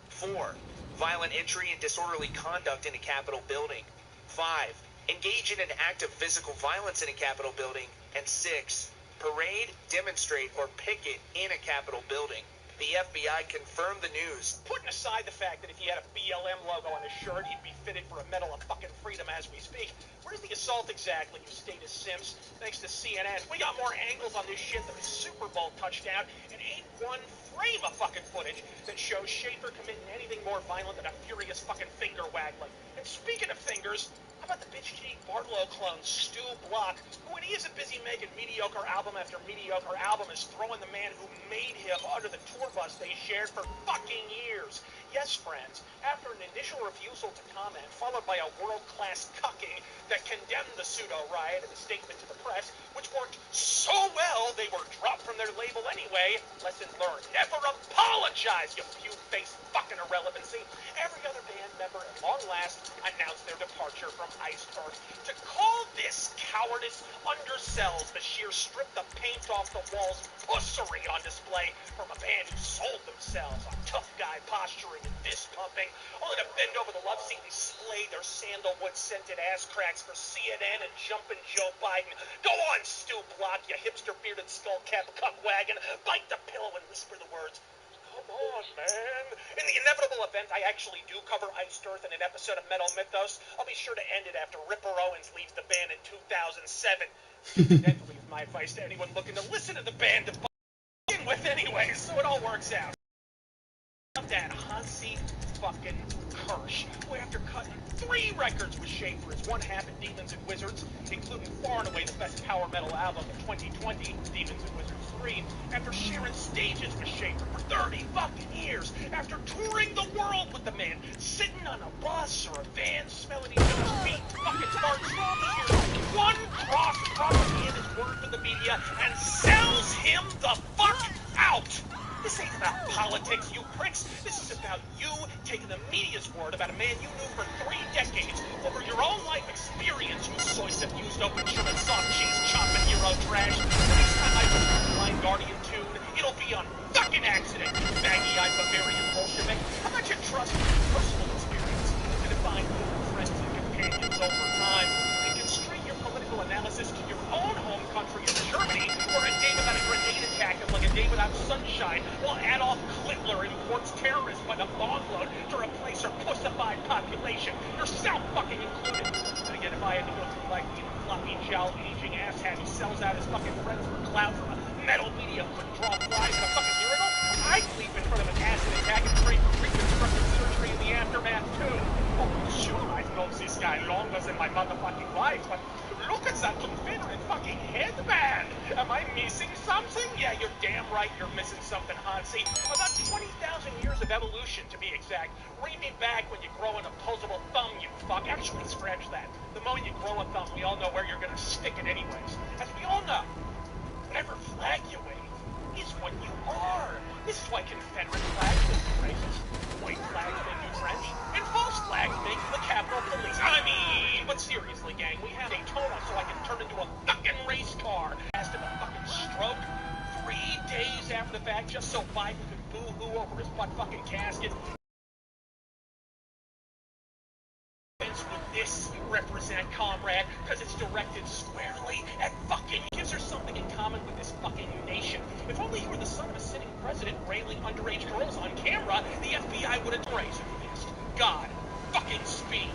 4. Violent entry and disorderly conduct in a Capitol building. 5. Engage in an act of physical violence in a Capitol building. And 6. Parade, demonstrate, or picket in a Capitol building. The FBI confirmed the news. Putting aside the fact that if he had a BLM logo on his shirt, he'd be fitted for a Medal of fucking Freedom as we speak. Where's the assault exactly, you status simps? Thanks to CNN. We got more angles on this shit than a Super Bowl touchdown, and ain't one frame of fucking footage that shows Schaefer committing anything more violent than a furious fucking finger waggling. And speaking of fingers, how about the bitch Jake Barlow clone Stu Block, who when he isn't busy making mediocre album after mediocre album is throwing the man who made him under the tour bus they shared for fucking years. Yes, friends, after an initial refusal to comment, followed by a world-class cucking that condemned the pseudo-riot in a statement to the press, which worked so well they were dropped from their label anyway. Lesson learned. Never apologize, you few-faced fucking irrelevancy. Every other band member at long last announced their departure from Iced Earth. To call this cowardice undersells the sheer strip the paint off the walls pussery on display from a band who sold themselves on tough guy posturing and fist pumping, only to bend over the love seat and slay their sandalwood-scented ass cracks for CNN and jumping Joe Biden. Go on, Stu Block, you hipster-bearded skull-cap cuckwagon. Bite the pillow and whisper the words, "Come on, man." In the inevitable event I actually do cover Iced Earth in an episode of Metal Mythos, I'll be sure to end it after Ripper Owens leaves the band in 2007. Incidentally, is my advice to anyone looking to listen to the band to begin with anyway, so it all works out. That Hansi fucking Kirsch, who after cutting 3 records with Schaefer is one half of Demons and Wizards, including far and away the best power metal album of 2020, Demons and Wizards 3, after sharing stages with Schaefer for 30 fucking years, after touring the world with the man, sitting on a bus or a van smelling each other's feet, fucking farts, hears one cross propaganda word for the media and sells him the fuck out. This ain't about politics, you pricks. This is about you taking the media's word about a man you knew for 3 decades over your own life experience, you soy-suffused, open-shirted, soft cheese, chomping hero trash. The next time I listen to Blind Guardian tune, it'll be on fucking accident, you baggy-eyed Bavarian Bolshevik. How about you trust your personal experience to define your friends and companions over time, and constrain your political analysis to your own home country of Germany, where a day without a grenade attack is like a day without sunshine, while Adolf Hitler imports terrorists by the bongload to replace our pussified population, yourself fucking included. And again, if I had to go through life being a floppy jowl aging asshat who sells out his fucking friends for clout from a metal media who couldn't draw flies in a fucking urinal, I'd leap in front of an acid attack and pray for reconstructive surgery in the aftermath too. Oh, sure, I've known this guy longer than my motherfucking life, but look at that Confederate fucking headband! Am I missing something? Yeah, you're damn right you're missing something, Hansi. About 20,000 years of evolution, to be exact. Read me back when you grow an opposable thumb, you fuck. Actually, scratch that. The moment you grow a thumb, we all know where you're gonna stick it anyways. As we all know, whatever flag you wave is what you are. This is why Confederate flags make you racist, white flags make you French, and false flags make you the Capitol Police. I mean, but seriously, gang, we have Daytona so I can turn into a fucking race car. Asked him a fucking stroke 3 days after the fact just so Biden could boo-hoo over his butt-fucking casket. Would this represent, comrade? Because it's directed squarely at fucking... Gives her something in common with this fucking nation. If only you were the son of a sitting president railing underage girls on camera, the FBI would have raised. God fucking speed.